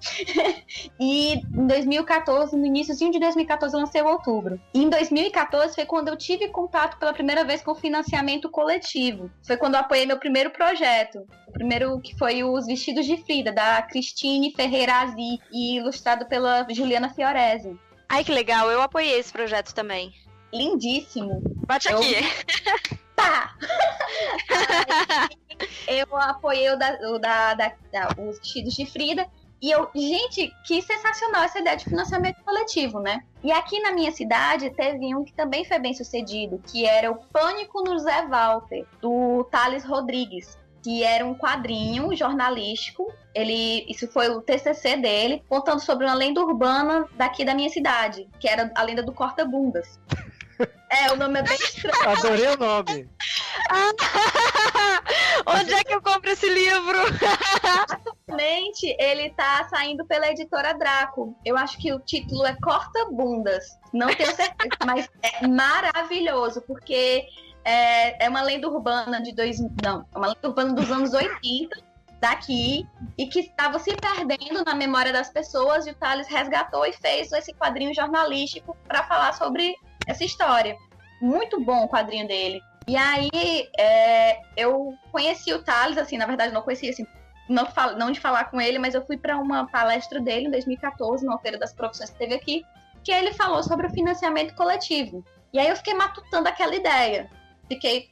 E em 2014, no iníciozinho de 2014, eu lancei o Outubro. E em 2014 foi quando eu tive contato pela primeira vez com o financiamento coletivo. Foi quando eu apoiei meu primeiro projeto. O primeiro que foi Os Vestidos de Frida, da Cristine Ferreira Azi, e ilustrado pela Juliana Fiorese. Ai, que legal, eu apoiei esse projeto também. Lindíssimo. Bate aqui. Tá! Eu apoiei os Vestidos de Frida. E gente, que sensacional essa ideia de financiamento coletivo, né? E aqui na minha cidade teve um que também foi bem sucedido, que era o Pânico no Zé Walter, do Thales Rodrigues. Que era um quadrinho jornalístico, isso foi o TCC dele, contando sobre uma lenda urbana daqui da minha cidade, que era a lenda do corta-bundas. O nome é bem estranho. Adorei o nome. Onde é que eu compro esse livro? Atualmente, ele tá saindo pela editora Draco. Eu acho que o título é Corta-bundas. Não tenho certeza, mas é maravilhoso, porque... É uma lenda urbana é uma lenda urbana dos anos 80 daqui e que estava se perdendo na memória das pessoas e o Thales resgatou e fez esse quadrinho jornalístico para falar sobre essa história. Muito bom o quadrinho dele. E aí eu conheci o Thales, assim, na verdade não conhecia, assim, não de falar com ele, mas eu fui para uma palestra dele em 2014, na Feira das Profissões que teve aqui, que ele falou sobre o financiamento coletivo. E aí eu fiquei matutando aquela ideia.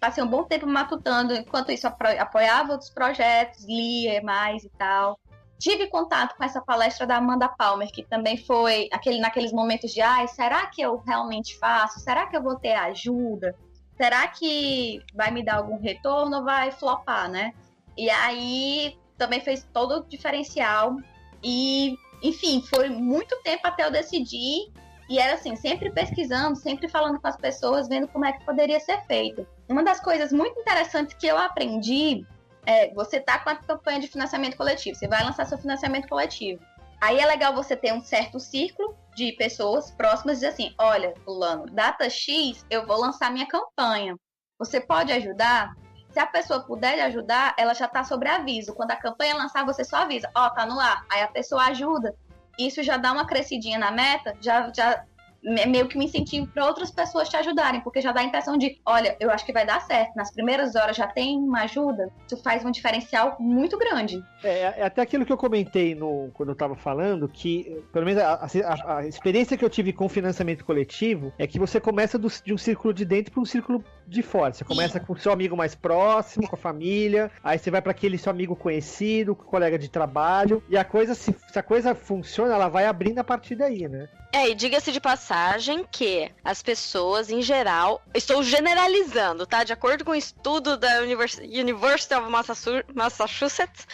Passei um bom tempo matutando, enquanto isso apoiava outros projetos, lia mais e tal. Tive contato com essa palestra da Amanda Palmer, que também foi naqueles momentos de será que eu realmente faço? Será que eu vou ter ajuda? Será que vai me dar algum retorno ou vai flopar, né? E aí também fez todo o diferencial. E, enfim, foi muito tempo até eu decidir. E era assim, sempre pesquisando, sempre falando com as pessoas, vendo como é que poderia ser feito. Uma das coisas muito interessantes que eu aprendi você tá com a campanha de financiamento coletivo, você vai lançar seu financiamento coletivo. Aí é legal você ter um certo círculo de pessoas próximas e dizer assim, olha, fulano, data X, eu vou lançar minha campanha. Você pode ajudar? Se a pessoa puder lhe ajudar, ela já tá sobre aviso. Quando a campanha lançar, você só avisa, tá no ar. Aí a pessoa ajuda. Isso já dá uma crescidinha na meta, já meio que um incentivo para outras pessoas te ajudarem, porque já dá a impressão de, olha, eu acho que vai dar certo, nas primeiras horas já tem uma ajuda, isso faz um diferencial muito grande. É até aquilo que eu comentei quando eu estava falando, que pelo menos a experiência que eu tive com financiamento coletivo é que você começa de um círculo de dentro para um círculo de fora. Você começa com o seu amigo mais próximo, com a família, aí você vai para aquele seu amigo conhecido, com o colega de trabalho, e a coisa, se a coisa funciona, ela vai abrindo a partir daí, né? E diga-se de passagem que as pessoas, em geral, estou generalizando, tá? De acordo com um estudo da University of Massachusetts,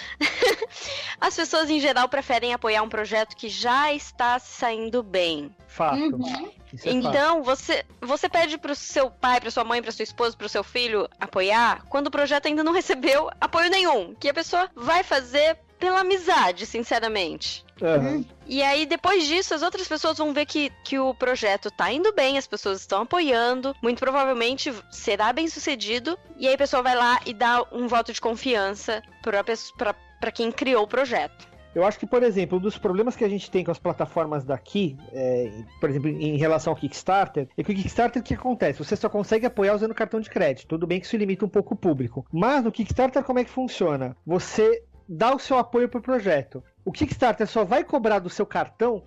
as pessoas, em geral, preferem apoiar um projeto que já está se saindo bem. Fato. Uhum. Então, você pede pro seu pai, pra sua mãe, pra sua esposa, pro seu filho apoiar, quando o projeto ainda não recebeu apoio nenhum, que a pessoa vai fazer pela amizade, sinceramente. Uhum. E aí, depois disso, as outras pessoas vão ver que o projeto tá indo bem, as pessoas estão apoiando, muito provavelmente será bem sucedido, e aí a pessoa vai lá e dá um voto de confiança pra quem criou o projeto. Eu acho que, por exemplo, um dos problemas que a gente tem com as plataformas daqui, por exemplo, em relação ao Kickstarter, é que o Kickstarter, o que acontece? Você só consegue apoiar usando cartão de crédito. Tudo bem que isso limita um pouco o público. Mas no Kickstarter, como é que funciona? Você dá o seu apoio pro projeto. O Kickstarter só vai cobrar do seu cartão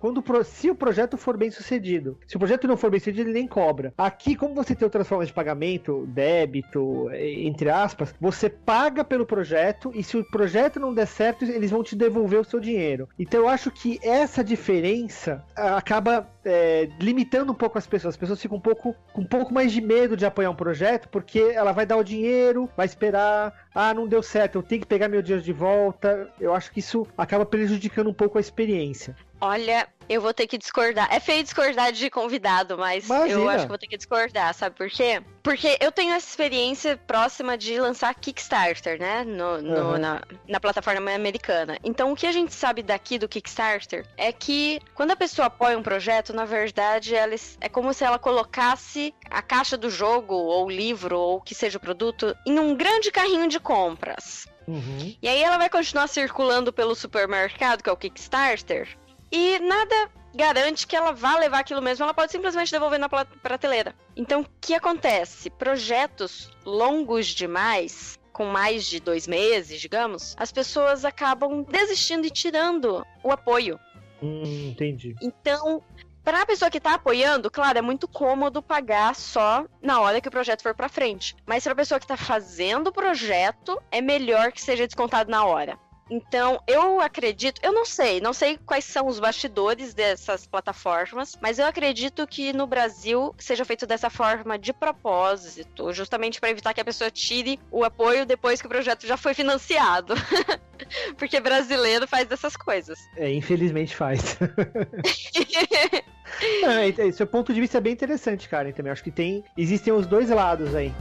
se o projeto for bem sucedido. Se o projeto não for bem sucedido, ele nem cobra. Aqui, como você tem outras formas de pagamento, débito, entre aspas, você paga pelo projeto e se o projeto não der certo, eles vão te devolver o seu dinheiro. Então eu acho que essa diferença acaba limitando um pouco as pessoas. As pessoas ficam com um pouco mais de medo de apoiar um projeto, porque ela vai dar o dinheiro, vai esperar, não deu certo, eu tenho que pegar meu dinheiro de volta. Eu acho que isso acaba prejudicando um pouco a experiência. Olha, eu vou ter que discordar. É feio discordar de convidado, mas Imagina. Eu acho que vou ter que discordar, sabe por quê? Porque eu tenho essa experiência próxima de lançar Kickstarter, né? Na plataforma americana. Então, o que a gente sabe daqui do Kickstarter é que quando a pessoa apoia um projeto, na verdade, é como se ela colocasse a caixa do jogo, ou livro, ou que seja o produto, em um grande carrinho de compras. Uhum. E aí ela vai continuar circulando pelo supermercado, que é o Kickstarter, e nada garante que ela vá levar aquilo mesmo, ela pode simplesmente devolver na prateleira. Então, o que acontece? Projetos longos demais, com mais de 2 meses, digamos, as pessoas acabam desistindo e tirando o apoio. Entendi. Então, para a pessoa que está apoiando, claro, é muito cômodo pagar só na hora que o projeto for para frente. Mas para a pessoa que está fazendo o projeto, é melhor que seja descontado na hora. Então, eu acredito, eu não sei quais são os bastidores dessas plataformas, mas eu acredito que no Brasil seja feito dessa forma de propósito, justamente para evitar que a pessoa tire o apoio depois que o projeto já foi financiado. Porque brasileiro faz dessas coisas. Infelizmente faz. Seu ponto de vista é bem interessante, Karen, também. Acho que existem os dois lados aí.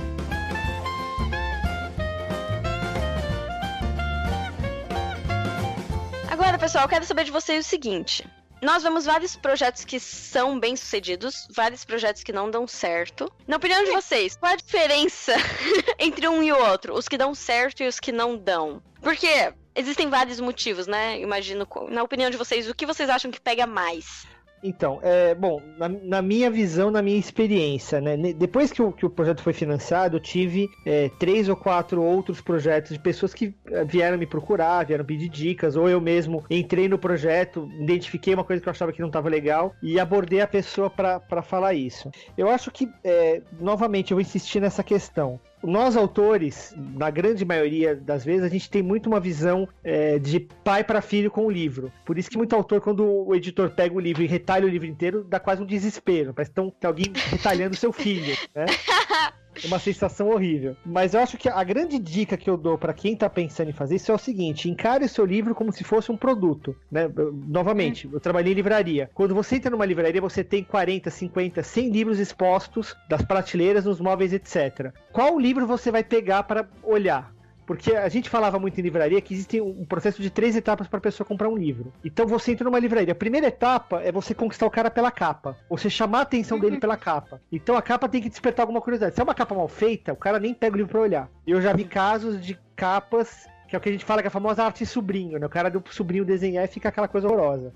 Agora, pessoal, eu quero saber de vocês o seguinte. Nós vemos vários projetos que são bem-sucedidos, vários projetos que não dão certo. Na opinião de vocês, qual a diferença entre um e o outro? Os que dão certo e os que não dão? Porque existem vários motivos, né? Imagino, na opinião de vocês, o que vocês acham que pega mais? Então, bom, na minha visão, na minha experiência, né? Depois que o projeto foi financiado, eu tive 3 ou 4 outros projetos de pessoas que vieram me procurar, vieram pedir dicas, ou eu mesmo entrei no projeto, identifiquei uma coisa que eu achava que não estava legal e abordei a pessoa para falar isso. Eu acho que, novamente, eu vou insistir nessa questão. Nós, autores, na grande maioria das vezes, a gente tem muito uma visão de pai para filho com o livro. Por isso que muito autor, quando o editor pega o livro e retalha o livro inteiro, dá quase um desespero. Parece que tem alguém retalhando seu filho, né? É uma sensação horrível. Mas eu acho que a grande dica que eu dou para quem tá pensando em fazer isso é o seguinte: encare o seu livro como se fosse um produto, né? Novamente, eu trabalhei em livraria. Quando você entra numa livraria, você tem 40, 50, 100 livros expostos das prateleiras, nos móveis, etc. Qual livro você vai pegar para olhar? Porque a gente falava muito em livraria que existe um processo de 3 etapas para a pessoa comprar um livro. Então você entra numa livraria. A primeira etapa é você conquistar o cara pela capa. Você chamar a atenção dele pela capa. Então a capa tem que despertar alguma curiosidade. Se é uma capa mal feita, o cara nem pega o livro para olhar. Eu já vi casos de capas, que é o que a gente fala que é a famosa arte sobrinho, né? O cara deu pro sobrinho desenhar e fica aquela coisa horrorosa.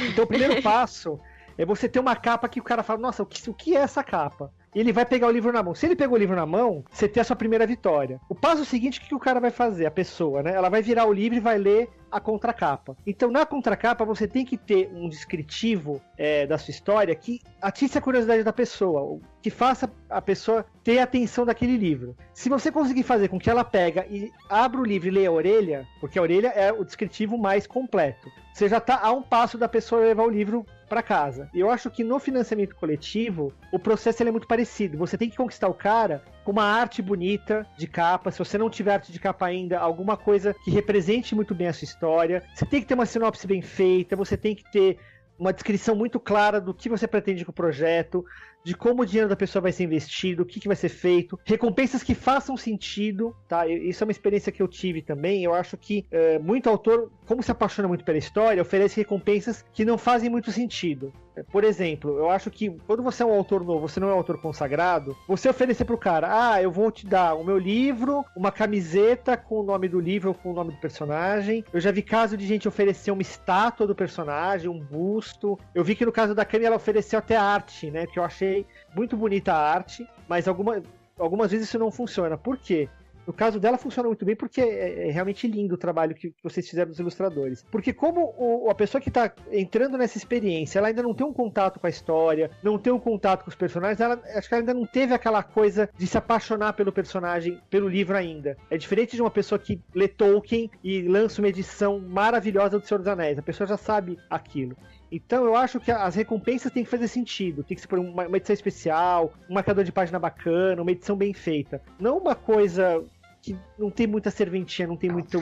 Então o primeiro passo é você ter uma capa que o cara fala: nossa, o que é essa capa? E ele vai pegar o livro na mão. Se ele pegou o livro na mão, você tem a sua primeira vitória. O passo seguinte, o que o cara vai fazer? A pessoa, né? Ela vai virar o livro e vai ler a contracapa. Então, na contracapa, você tem que ter um descritivo da sua história que atice a curiosidade da pessoa, que faça a pessoa ter atenção daquele livro. Se você conseguir fazer com que ela pega e abra o livro e leia a orelha, porque a orelha é o descritivo mais completo, você já está a um passo da pessoa levar o livro para casa. E eu acho que no financiamento coletivo, o processo é muito parecido. Você tem que conquistar o cara com uma arte bonita de capa. Se você não tiver arte de capa ainda, alguma coisa que represente muito bem a sua história. Você tem que ter uma sinopse bem feita, você tem que ter uma descrição muito clara do que você pretende com o projeto, de como o dinheiro da pessoa vai ser investido, o que vai ser feito, recompensas que façam sentido, tá? Isso é uma experiência que eu tive também. Eu acho que muito autor, como se apaixona muito pela história, oferece recompensas que não fazem muito sentido. Por exemplo, eu acho que quando você é um autor novo, você não é um autor consagrado, você oferecer pro cara: eu vou te dar o meu livro, uma camiseta com o nome do livro ou com o nome do personagem. Eu já vi caso de gente oferecer uma estátua do personagem, um busto. Eu vi que no caso da Cami ela ofereceu até arte, né? Que eu achei muito bonita a arte, mas algumas vezes isso não funciona. Por quê? No caso dela funciona muito bem porque é realmente lindo o trabalho que vocês fizeram dos ilustradores. Porque como a pessoa que está entrando nessa experiência, ela ainda não tem um contato com a história, não tem um contato com os personagens, acho que ela ainda não teve aquela coisa de se apaixonar pelo personagem, pelo livro ainda. É diferente de uma pessoa que lê Tolkien e lança uma edição maravilhosa do Senhor dos Anéis. A pessoa já sabe aquilo. Então eu acho que as recompensas têm que fazer sentido. Tem que ser por uma edição especial, um marcador de página bacana, uma edição bem feita. Não uma coisa que não tem muita serventia, não tem muito...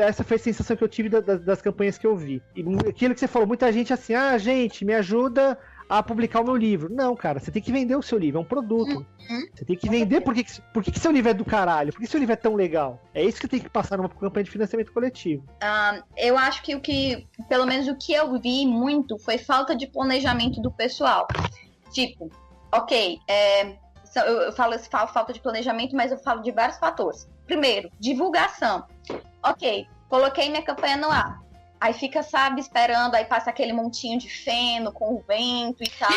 Essa foi a sensação que eu tive das campanhas que eu vi. E aquilo que você falou, muita gente assim: gente, me ajuda a publicar o meu livro. Não, cara, você tem que vender o seu livro, é um produto. Você tem que vender. Por que seu livro é do caralho? Por que seu livro é tão legal? É isso que tem que passar numa campanha de financiamento coletivo. Eu acho que pelo menos o que eu vi muito foi falta de planejamento do pessoal. Tipo, eu falo falta de planejamento, mas eu falo de vários fatores. Primeiro, divulgação. Coloquei minha campanha no ar. Aí fica, esperando, aí passa aquele montinho de feno com o vento e tal.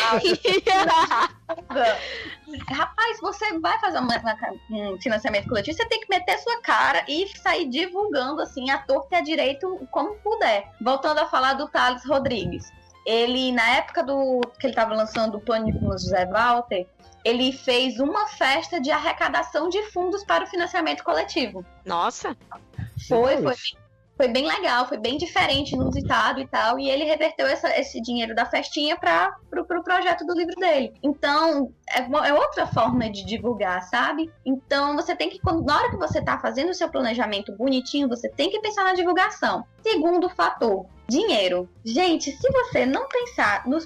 Rapaz, você vai fazer um financiamento coletivo, você tem que meter sua cara e sair divulgando, assim, a torta e a direito, como puder. Voltando a falar do Thales Rodrigues. Ele, na época que ele estava lançando o Pânico no José Walter, ele fez uma festa de arrecadação de fundos para o financiamento coletivo. Nossa! Foi bem legal, foi bem diferente, inusitado e tal, e ele reverteu esse dinheiro da festinha pro projeto do livro dele. Então, é outra forma de divulgar, sabe? Então, você tem que, na hora que você tá fazendo o seu planejamento bonitinho, você tem que pensar na divulgação. Segundo fator, dinheiro. Gente, se você não pensar nos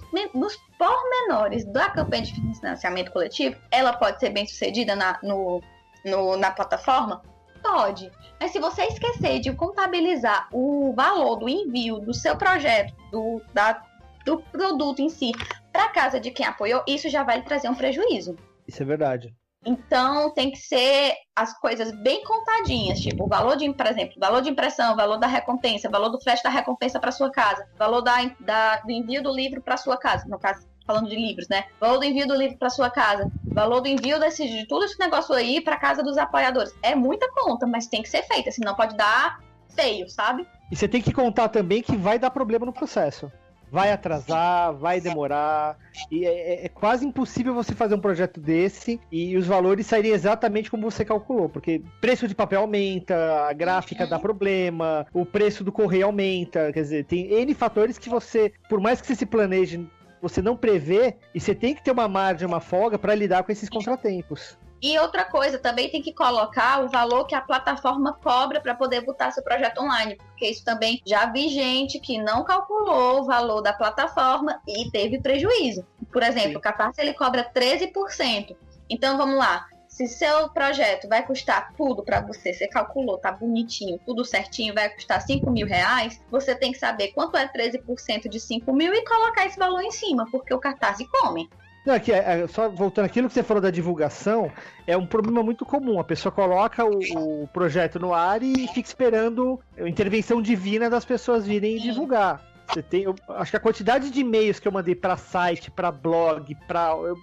pormenores da campanha de financiamento coletivo, ela pode ser bem sucedida na plataforma? Pode. Mas se você esquecer de contabilizar o valor do envio do seu projeto, do produto em si, para casa de quem apoiou, isso já vai lhe trazer um prejuízo. Isso é verdade. Então, tem que ser as coisas bem contadinhas, tipo, o valor de, por exemplo, valor de impressão, valor da recompensa, valor do frete da recompensa para sua casa, valor do envio do livro para sua casa, no caso, falando de livros, né? Valor do envio do livro para sua casa, valor do envio de tudo esse negócio aí para casa dos apoiadores. É muita conta, mas tem que ser feita, senão pode dar feio, sabe? E você tem que contar também que vai dar problema no processo. Vai atrasar, vai demorar, e é quase impossível você fazer um projeto desse e os valores saírem exatamente como você calculou, porque preço de papel aumenta, a gráfica dá problema, o preço do correio aumenta, quer dizer, tem N fatores que você, por mais que você se planeje, você não prevê, e você tem que ter uma margem, uma folga para lidar com esses contratempos. E outra coisa, também tem que colocar o valor que a plataforma cobra para poder botar seu projeto online, porque isso também já vi gente que não calculou o valor da plataforma e teve prejuízo. Por exemplo, o Catarse ele cobra 13%. Então vamos lá, se seu projeto vai custar tudo para você calculou, tá bonitinho, tudo certinho, vai custar R$5.000, você tem que saber quanto é 13% de 5.000 e colocar esse valor em cima, porque o Catarse come. Não, aqui, só voltando àquilo que você falou da divulgação, é um problema muito comum. A pessoa coloca o projeto no ar e fica esperando a intervenção divina das pessoas virem divulgar. Eu acho que a quantidade de e-mails que eu mandei pra site, pra blog,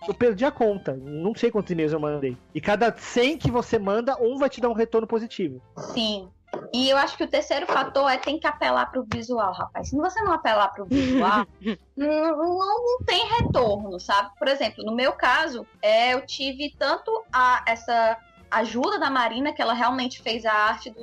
eu perdi a conta. Não sei quantos e-mails eu mandei. E cada 100 que você manda, um vai te dar um retorno positivo. Sim. E eu acho que o terceiro fator tem que apelar pro visual, rapaz. Se você não apelar pro visual, não tem retorno, sabe? Por exemplo, no meu caso, eu tive tanto essa ajuda da Marina, que ela realmente fez a arte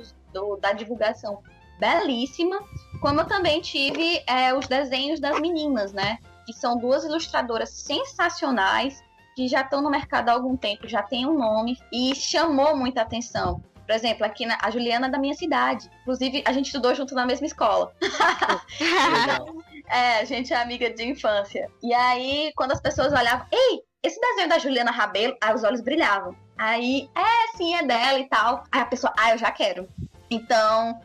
da divulgação belíssima, como eu também tive os desenhos das meninas, né? Que são duas ilustradoras sensacionais, que já estão no mercado há algum tempo, já tem um nome, e chamou muita atenção. Por exemplo, aqui a Juliana é da minha cidade. Inclusive, a gente estudou junto na mesma escola. A gente é amiga de infância. E aí, quando as pessoas olhavam, ei, esse desenho da Juliana Rabelo, aí os olhos brilhavam. Aí, sim, é dela e tal. Aí a pessoa, eu já quero. Então,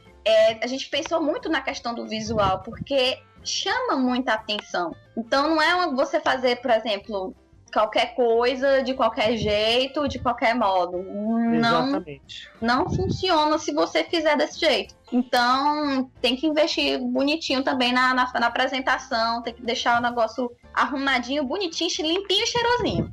a gente pensou muito na questão do visual, porque chama muita atenção. Então, não é você fazer, por exemplo, qualquer coisa, de qualquer jeito, de qualquer modo. Exatamente. Não funciona se você fizer desse jeito. Então, tem que investir bonitinho também na apresentação, tem que deixar o negócio arrumadinho, bonitinho, limpinho e cheirosinho.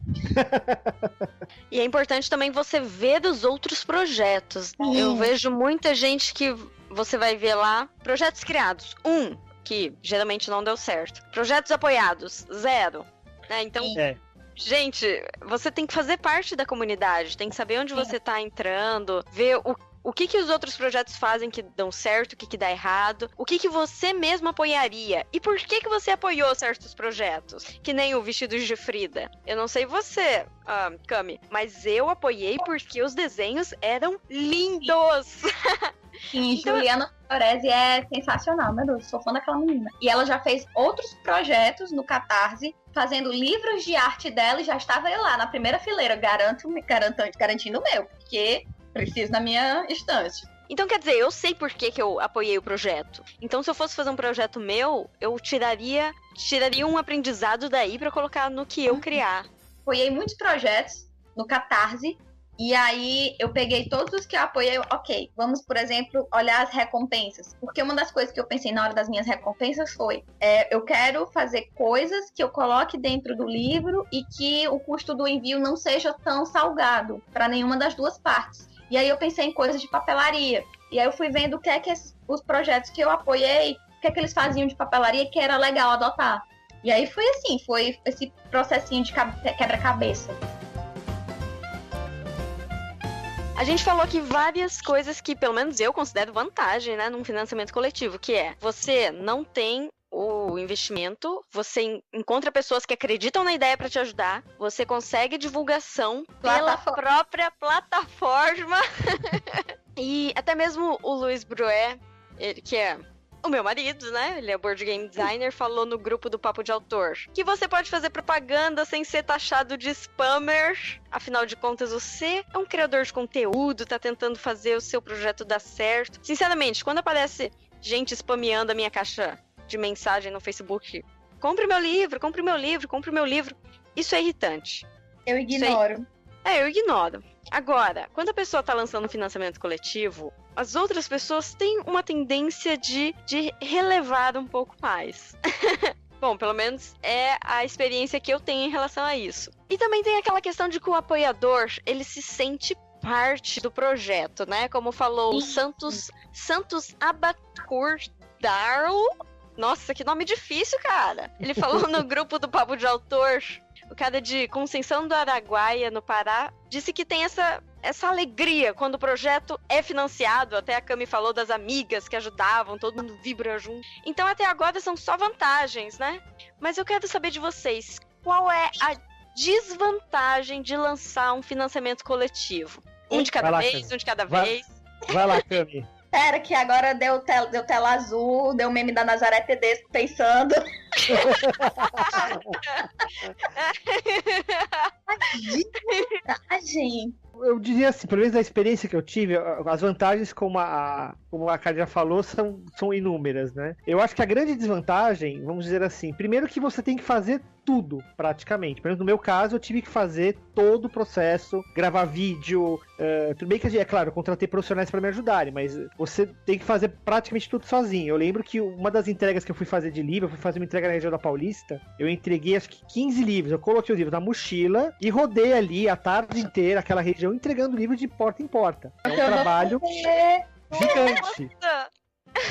E é importante também você ver dos outros projetos. Eu vejo muita gente que você vai ver lá, projetos criados, 1, que geralmente não deu certo. Projetos apoiados, 0. Né? Então... Gente, você tem que fazer parte da comunidade, tem que saber onde você tá entrando, ver o que os outros projetos fazem que dão certo, o que dá errado, o que você mesmo apoiaria e por que você apoiou certos projetos, que nem o Vestidos de Frida. Eu não sei você, Cami, mas eu apoiei porque os desenhos eram lindos! Sim, então, Juliana Fiorese é sensacional, meu Deus, sou fã daquela menina. E ela já fez outros projetos no Catarse, fazendo livros de arte dela, e já estava eu lá na primeira fileira, garantindo o meu, porque preciso na minha estante. Então, quer dizer, eu sei por que eu apoiei o projeto. Então, se eu fosse fazer um projeto meu, eu tiraria um aprendizado daí pra colocar no que eu criar. Apoiei muitos projetos no Catarse, e aí eu peguei todos os que eu apoiei, ok, vamos, por exemplo, olhar as recompensas. Porque uma das coisas que eu pensei na hora das minhas recompensas foi, eu quero fazer coisas que eu coloque dentro do livro e que o custo do envio não seja tão salgado para nenhuma das duas partes. E aí eu pensei em coisas de papelaria. E aí eu fui vendo o que os projetos que eu apoiei, o que eles faziam de papelaria que era legal adotar. E aí foi assim, foi esse processinho de quebra-cabeça. A gente falou aqui várias coisas que, pelo menos eu considero vantagem, né, num financiamento coletivo, que é, você não tem o investimento, você encontra pessoas que acreditam na ideia para te ajudar, você consegue divulgação pela própria plataforma. E até mesmo o Luiz Bruet, ele, que é o meu marido, né? Ele é board game designer, falou no grupo do Papo de Autor que você pode fazer propaganda sem ser taxado de spammer. Afinal de contas, você é um criador de conteúdo, tá tentando fazer o seu projeto dar certo. Sinceramente, quando aparece gente spameando a minha caixa de mensagem no Facebook, compre meu livro, compre meu livro, compre meu livro, isso é irritante. Eu ignoro. Eu ignoro. Agora, quando a pessoa está lançando financiamento coletivo, as outras pessoas têm uma tendência de relevar um pouco mais. Bom, pelo menos é a experiência que eu tenho em relação a isso. E também tem aquela questão de que o apoiador, ele se sente parte do projeto, né? Como falou o Santos Abacur Darlo. Nossa, que nome difícil, cara. Ele falou no grupo do Papo de Autor, o cara de Conceição do Araguaia, no Pará, disse que tem essa alegria quando o projeto é financiado. Até a Cami falou das amigas que ajudavam, todo mundo vibra junto. Então até agora são só vantagens, né? Mas eu quero saber de vocês, qual é a desvantagem de lançar um financiamento coletivo? Um de cada vez, um de cada vez. Vai lá, Cami. Pera, que agora deu tela azul, deu meme da Nazaré Tedesco pensando. Eu diria assim, pelo menos da experiência que eu tive, as vantagens, como a Kari já falou, são inúmeras, né? Eu acho que a grande desvantagem, vamos dizer assim, primeiro que você tem que fazer tudo, praticamente. Pelo menos no meu caso, eu tive que fazer todo o processo, gravar vídeo, tudo bem que, é claro, eu contratei profissionais para me ajudarem, mas você tem que fazer praticamente tudo sozinho. Eu lembro que uma das entregas que eu fui fazer de livro, eu fui fazer uma entrega na região da Paulista, eu entreguei acho que 15 livros, eu coloquei os livros na mochila e rodei ali a tarde inteira, aquela região, entregando livro de porta em porta. É um trabalho gigante.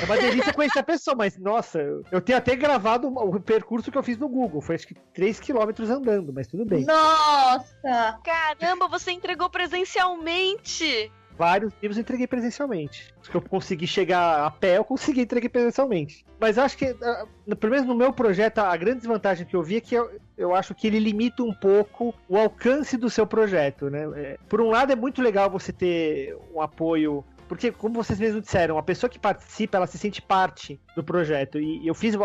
É uma delícia conhecer a pessoa, mas nossa, eu tenho até gravado o percurso que eu fiz no Google. Foi acho que 3 km andando, mas tudo bem. Nossa! Caramba, você entregou presencialmente! Vários livros eu entreguei presencialmente. Os que eu consegui chegar a pé, eu consegui entregar presencialmente. Mas acho que, pelo menos no meu projeto, a grande desvantagem que eu vi é que eu acho que ele limita um pouco o alcance do seu projeto, né? Por um lado, é muito legal você ter um apoio, porque, como vocês mesmos disseram, a pessoa que participa, ela se sente parte do projeto. E eu fiz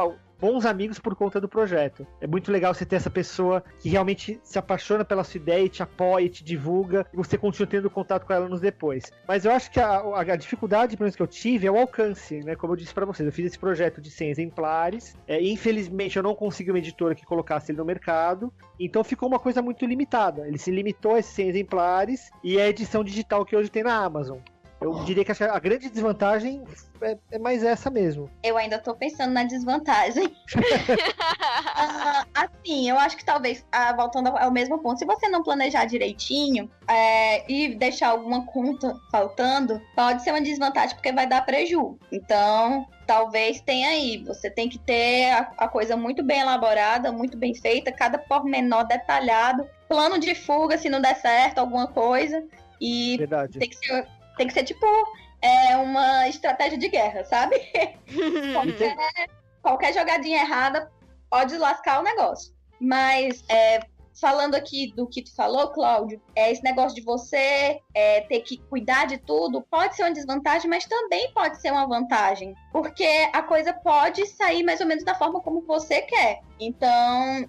bons amigos por conta do projeto. É muito legal você ter essa pessoa que realmente se apaixona pela sua ideia e te apoia, e te divulga, e você continua tendo contato com ela anos depois. Mas eu acho que a dificuldade, pelo menos que eu tive, é o alcance, né? Como eu disse pra vocês, eu fiz esse projeto de 100 exemplares, infelizmente eu não consegui uma editora que colocasse ele no mercado, então ficou uma coisa muito limitada. Ele se limitou a esses 100 exemplares e a edição digital que hoje tem na Amazon. Eu diria que a grande desvantagem é mais essa mesmo. Eu ainda tô pensando na desvantagem. Assim, eu acho que talvez, voltando ao mesmo ponto, se você não planejar direitinho e deixar alguma conta faltando, pode ser uma desvantagem porque vai dar prejuízo. Então, talvez tenha aí. Você tem que ter a coisa muito bem elaborada, muito bem feita, cada pormenor detalhado, plano de fuga se não der certo, alguma coisa. E verdade. Tem que ser tipo uma estratégia de guerra, sabe? Qualquer jogadinha errada pode lascar o negócio. Mas falando aqui do que tu falou, Cláudio, esse negócio de você ter que cuidar de tudo pode ser uma desvantagem, mas também pode ser uma vantagem. Porque a coisa pode sair mais ou menos da forma como você quer. Então,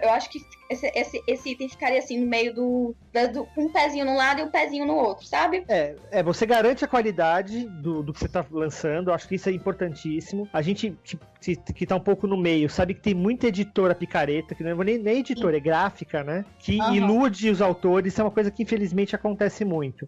eu acho que esse item ficaria assim no meio um pezinho num lado e um pezinho no outro, sabe? Você garante a qualidade do que você tá lançando, eu acho que isso é importantíssimo. A gente que tá um pouco no meio, sabe que tem muita editora picareta, que não é nem editora, é gráfica, né? Que ilude os autores, isso é uma coisa que infelizmente acontece muito.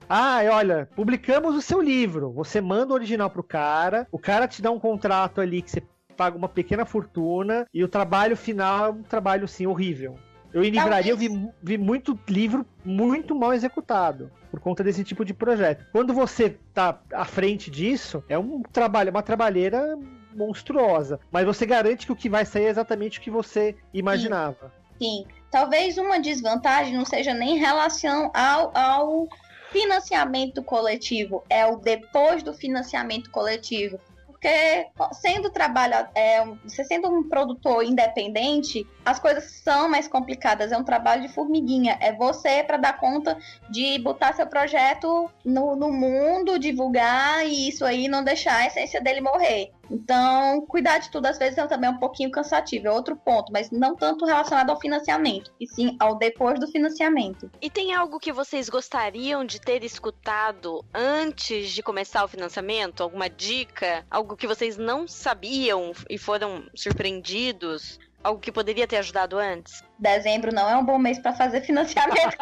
Olha, publicamos o seu livro, você manda o original pro cara, o cara te dá um contrato ali que você paga uma pequena fortuna e o trabalho final é um trabalho, assim, horrível. Eu em livraria eu vi muito livro muito mal executado por conta desse tipo de projeto. Quando você tá à frente disso, é uma trabalheira monstruosa, mas você garante que o que vai sair é exatamente o que você imaginava. Sim. Talvez uma desvantagem não seja nem em relação ao financiamento coletivo, é o depois do financiamento coletivo. Porque você sendo um produtor independente, as coisas são mais complicadas, é um trabalho de formiguinha. É você para dar conta de botar seu projeto no mundo, divulgar e isso aí não deixar a essência dele morrer. Então, cuidar de tudo às vezes também é um pouquinho cansativo, é outro ponto, mas não tanto relacionado ao financiamento, e sim ao depois do financiamento. E tem algo que vocês gostariam de ter escutado antes de começar o financiamento? Alguma dica? Algo que vocês não sabiam e foram surpreendidos? Algo que poderia ter ajudado antes? Dezembro não é um bom mês pra fazer financiamento.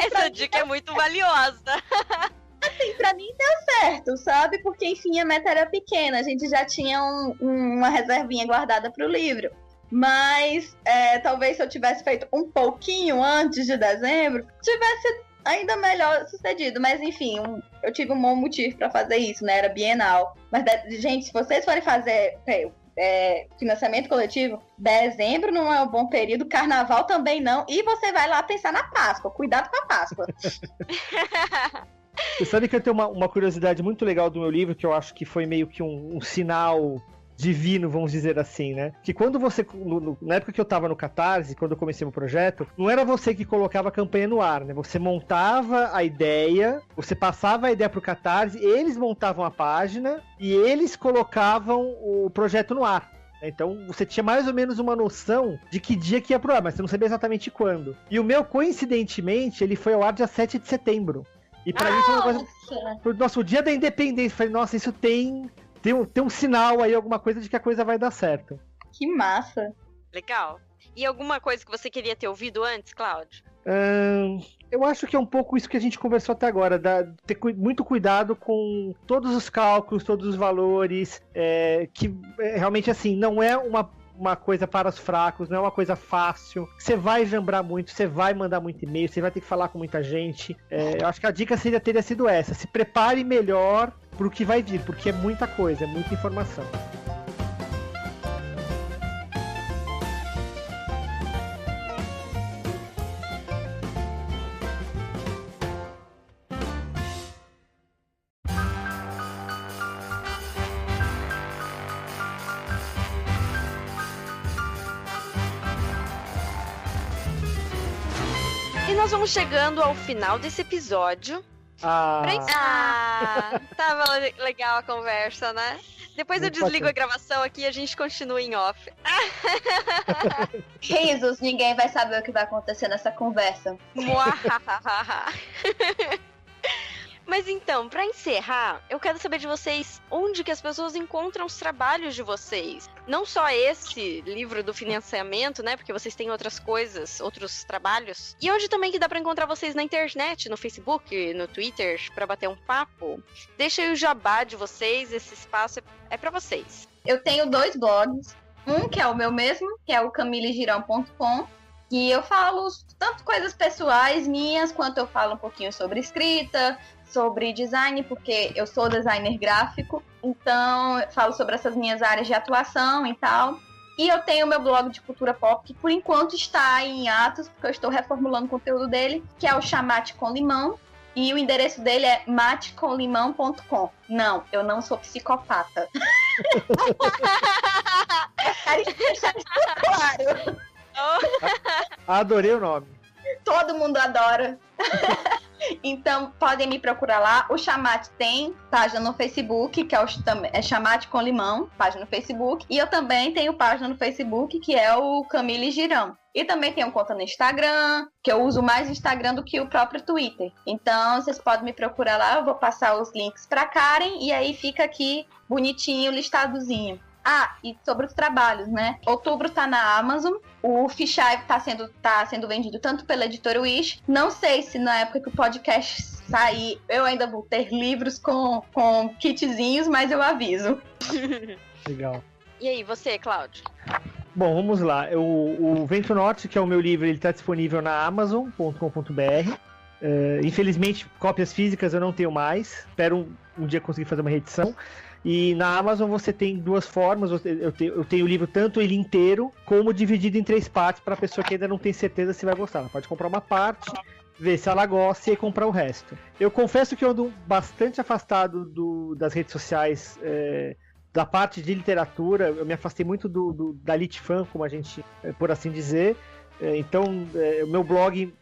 Essa dica é muito valiosa. Assim, pra mim deu certo, sabe? Porque, enfim, a meta era pequena. A gente já tinha uma reservinha guardada pro livro. Mas, talvez se eu tivesse feito um pouquinho antes de dezembro, tivesse ainda melhor sucedido. Mas, enfim, eu tive um bom motivo pra fazer isso, né? Era bienal. Mas, gente, se vocês forem fazer financiamento coletivo, dezembro não é um bom período, carnaval também não. E você vai lá pensar na Páscoa. Cuidado com a Páscoa. Você sabe que eu tenho uma curiosidade muito legal do meu livro, que eu acho que foi meio que um sinal divino, vamos dizer assim, né? Que quando você, na época que eu tava no Catarse, quando eu comecei o projeto, não era você que colocava a campanha no ar, né? Você montava a ideia, você passava a ideia pro Catarse, eles montavam a página e eles colocavam o projeto no ar. Então você tinha mais ou menos uma noção de que dia que ia pro ar, mas você não sabia exatamente quando. E o meu, coincidentemente, ele foi ao ar dia 7 de setembro. E pra mim foi uma coisa... Nossa, o dia da independência. Eu falei, nossa, isso tem um sinal aí, alguma coisa de que a coisa vai dar certo. Que massa. Legal. E alguma coisa que você queria ter ouvido antes, Cláudio? Eu acho que é um pouco isso que a gente conversou até agora, ter muito cuidado com todos os cálculos, todos os valores, que realmente assim, não é uma coisa para os fracos, não é uma coisa fácil. Você vai jambrar muito, você vai mandar muito e-mail, você vai ter que falar com muita gente. Eu acho que a dica teria sido essa: se prepare melhor para o que vai vir, porque é muita coisa, é muita informação. E nós vamos chegando ao final desse episódio. Tava legal a conversa, né? Depois eu desligo a gravação aqui e a gente continua em off. Risos, ninguém vai saber o que vai acontecer nessa conversa. Mas então, pra encerrar, eu quero saber de vocês onde que as pessoas encontram os trabalhos de vocês. Não só esse livro do financiamento, né? Porque vocês têm outras coisas, outros trabalhos. E onde também que dá pra encontrar vocês na internet, no Facebook, no Twitter, pra bater um papo. Deixa aí o jabá de vocês, esse espaço é pra vocês. Eu tenho 2 blogs. Um que é o meu mesmo, que é o camilegirão.com. E eu falo tanto coisas pessoais minhas, quanto eu falo um pouquinho sobre escrita, sobre design, porque eu sou designer gráfico, então eu falo sobre essas minhas áreas de atuação e tal. E eu tenho meu blog de cultura pop, que por enquanto está em atos, porque eu estou reformulando o conteúdo dele, que é o Chamate com Limão, e o endereço dele é matecomlimão.com. Não, eu não sou psicopata. Quero deixar isso claro. Adorei o nome. Todo mundo adora. Então, podem me procurar lá. O Chamate tem página no Facebook, que é Chamate com Limão, página no Facebook. E eu também tenho página no Facebook, que é o Camille Girão. E também tenho conta no Instagram, que eu uso mais o Instagram do que o próprio Twitter. Então, vocês podem me procurar lá. Eu vou passar os links pra Karen. E aí fica aqui bonitinho, listadozinho. E sobre os trabalhos, né? Outubro tá na Amazon. O Fichário tá sendo vendido tanto pela editora Wish. Não sei se na época que o podcast sair eu ainda vou ter livros com kitzinhos, mas eu aviso. Legal. E aí, você, Cláudio? Bom, vamos lá. O Vento Norte, que é o meu livro, ele tá disponível na amazon.com.br. Infelizmente, cópias físicas eu não tenho mais. Espero um dia conseguir fazer uma reedição. E na Amazon você tem 2 formas. Eu tenho o livro tanto ele inteiro, como dividido em 3 partes, para a pessoa que ainda não tem certeza se vai gostar. Ela pode comprar uma parte, ver se ela gosta e comprar o resto. Eu confesso que eu ando bastante afastado das redes sociais, da parte de literatura. Eu me afastei muito da Litfan, como a gente, por assim dizer. Então, o meu blog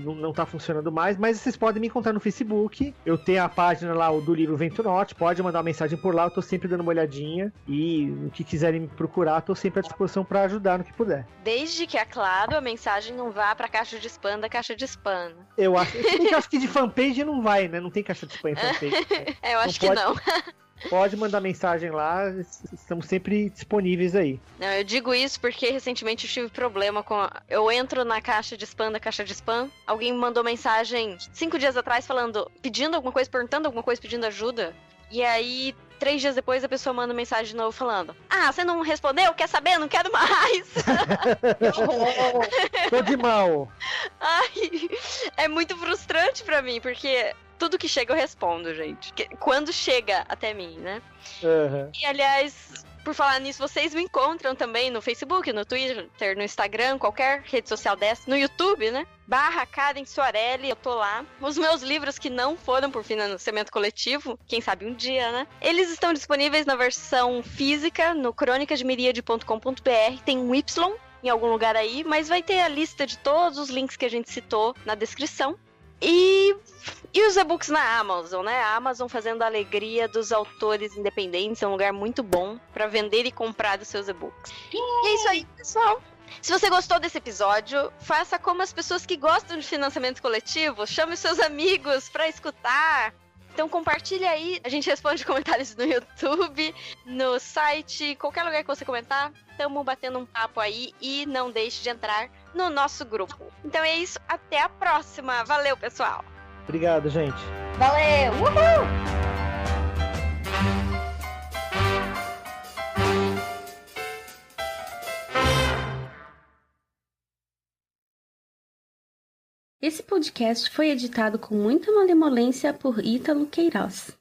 não está funcionando mais, mas vocês podem me encontrar no Facebook. Eu tenho a página lá do livro Vento Norte, pode mandar uma mensagem por lá, eu estou sempre dando uma olhadinha, e o que quiserem me procurar, estou sempre à disposição para ajudar no que puder. Desde que, é claro, a mensagem não vá para a caixa de spam da caixa de spam. Eu acho que de fanpage não vai, né? Não tem caixa de spam em fanpage. Eu acho que não. Pode mandar mensagem lá, estamos sempre disponíveis aí. Não, eu digo isso porque recentemente eu tive problema com... Eu entro na caixa de spam da caixa de spam, alguém me mandou mensagem 5 dias atrás falando, pedindo alguma coisa, perguntando alguma coisa, pedindo ajuda. E aí, 3 dias depois, a pessoa manda mensagem de novo falando: ah, você não respondeu? Quer saber? Não quero mais. Tô de mal. Ai, é muito frustrante pra mim, porque tudo que chega eu respondo, gente. Quando chega até mim, né? Uhum. E, aliás, por falar nisso, vocês me encontram também no Facebook, no Twitter, no Instagram, qualquer rede social dessa, no YouTube, né? /Karen Soarelli, eu tô lá. Os meus livros que não foram por financiamento coletivo, quem sabe um dia, né? Eles estão disponíveis na versão física, no cronicasdemiriade.com.br. Tem um Y em algum lugar aí, mas vai ter a lista de todos os links que a gente citou na descrição. E os e-books na Amazon, né? A Amazon fazendo a alegria dos autores independentes, é um lugar muito bom pra vender e comprar os seus e-books. E é isso aí, pessoal. Se você gostou desse episódio, faça como as pessoas que gostam de financiamento coletivo, chame os seus amigos pra escutar. Então compartilha aí, a gente responde comentários no YouTube, no site, qualquer lugar que você comentar. Estamos batendo um papo aí e não deixe de entrar no nosso grupo. Então é isso, até a próxima. Valeu, pessoal! Obrigado, gente. Valeu! Uhul! Esse podcast foi editado com muita malemolência por Ítalo Queiroz.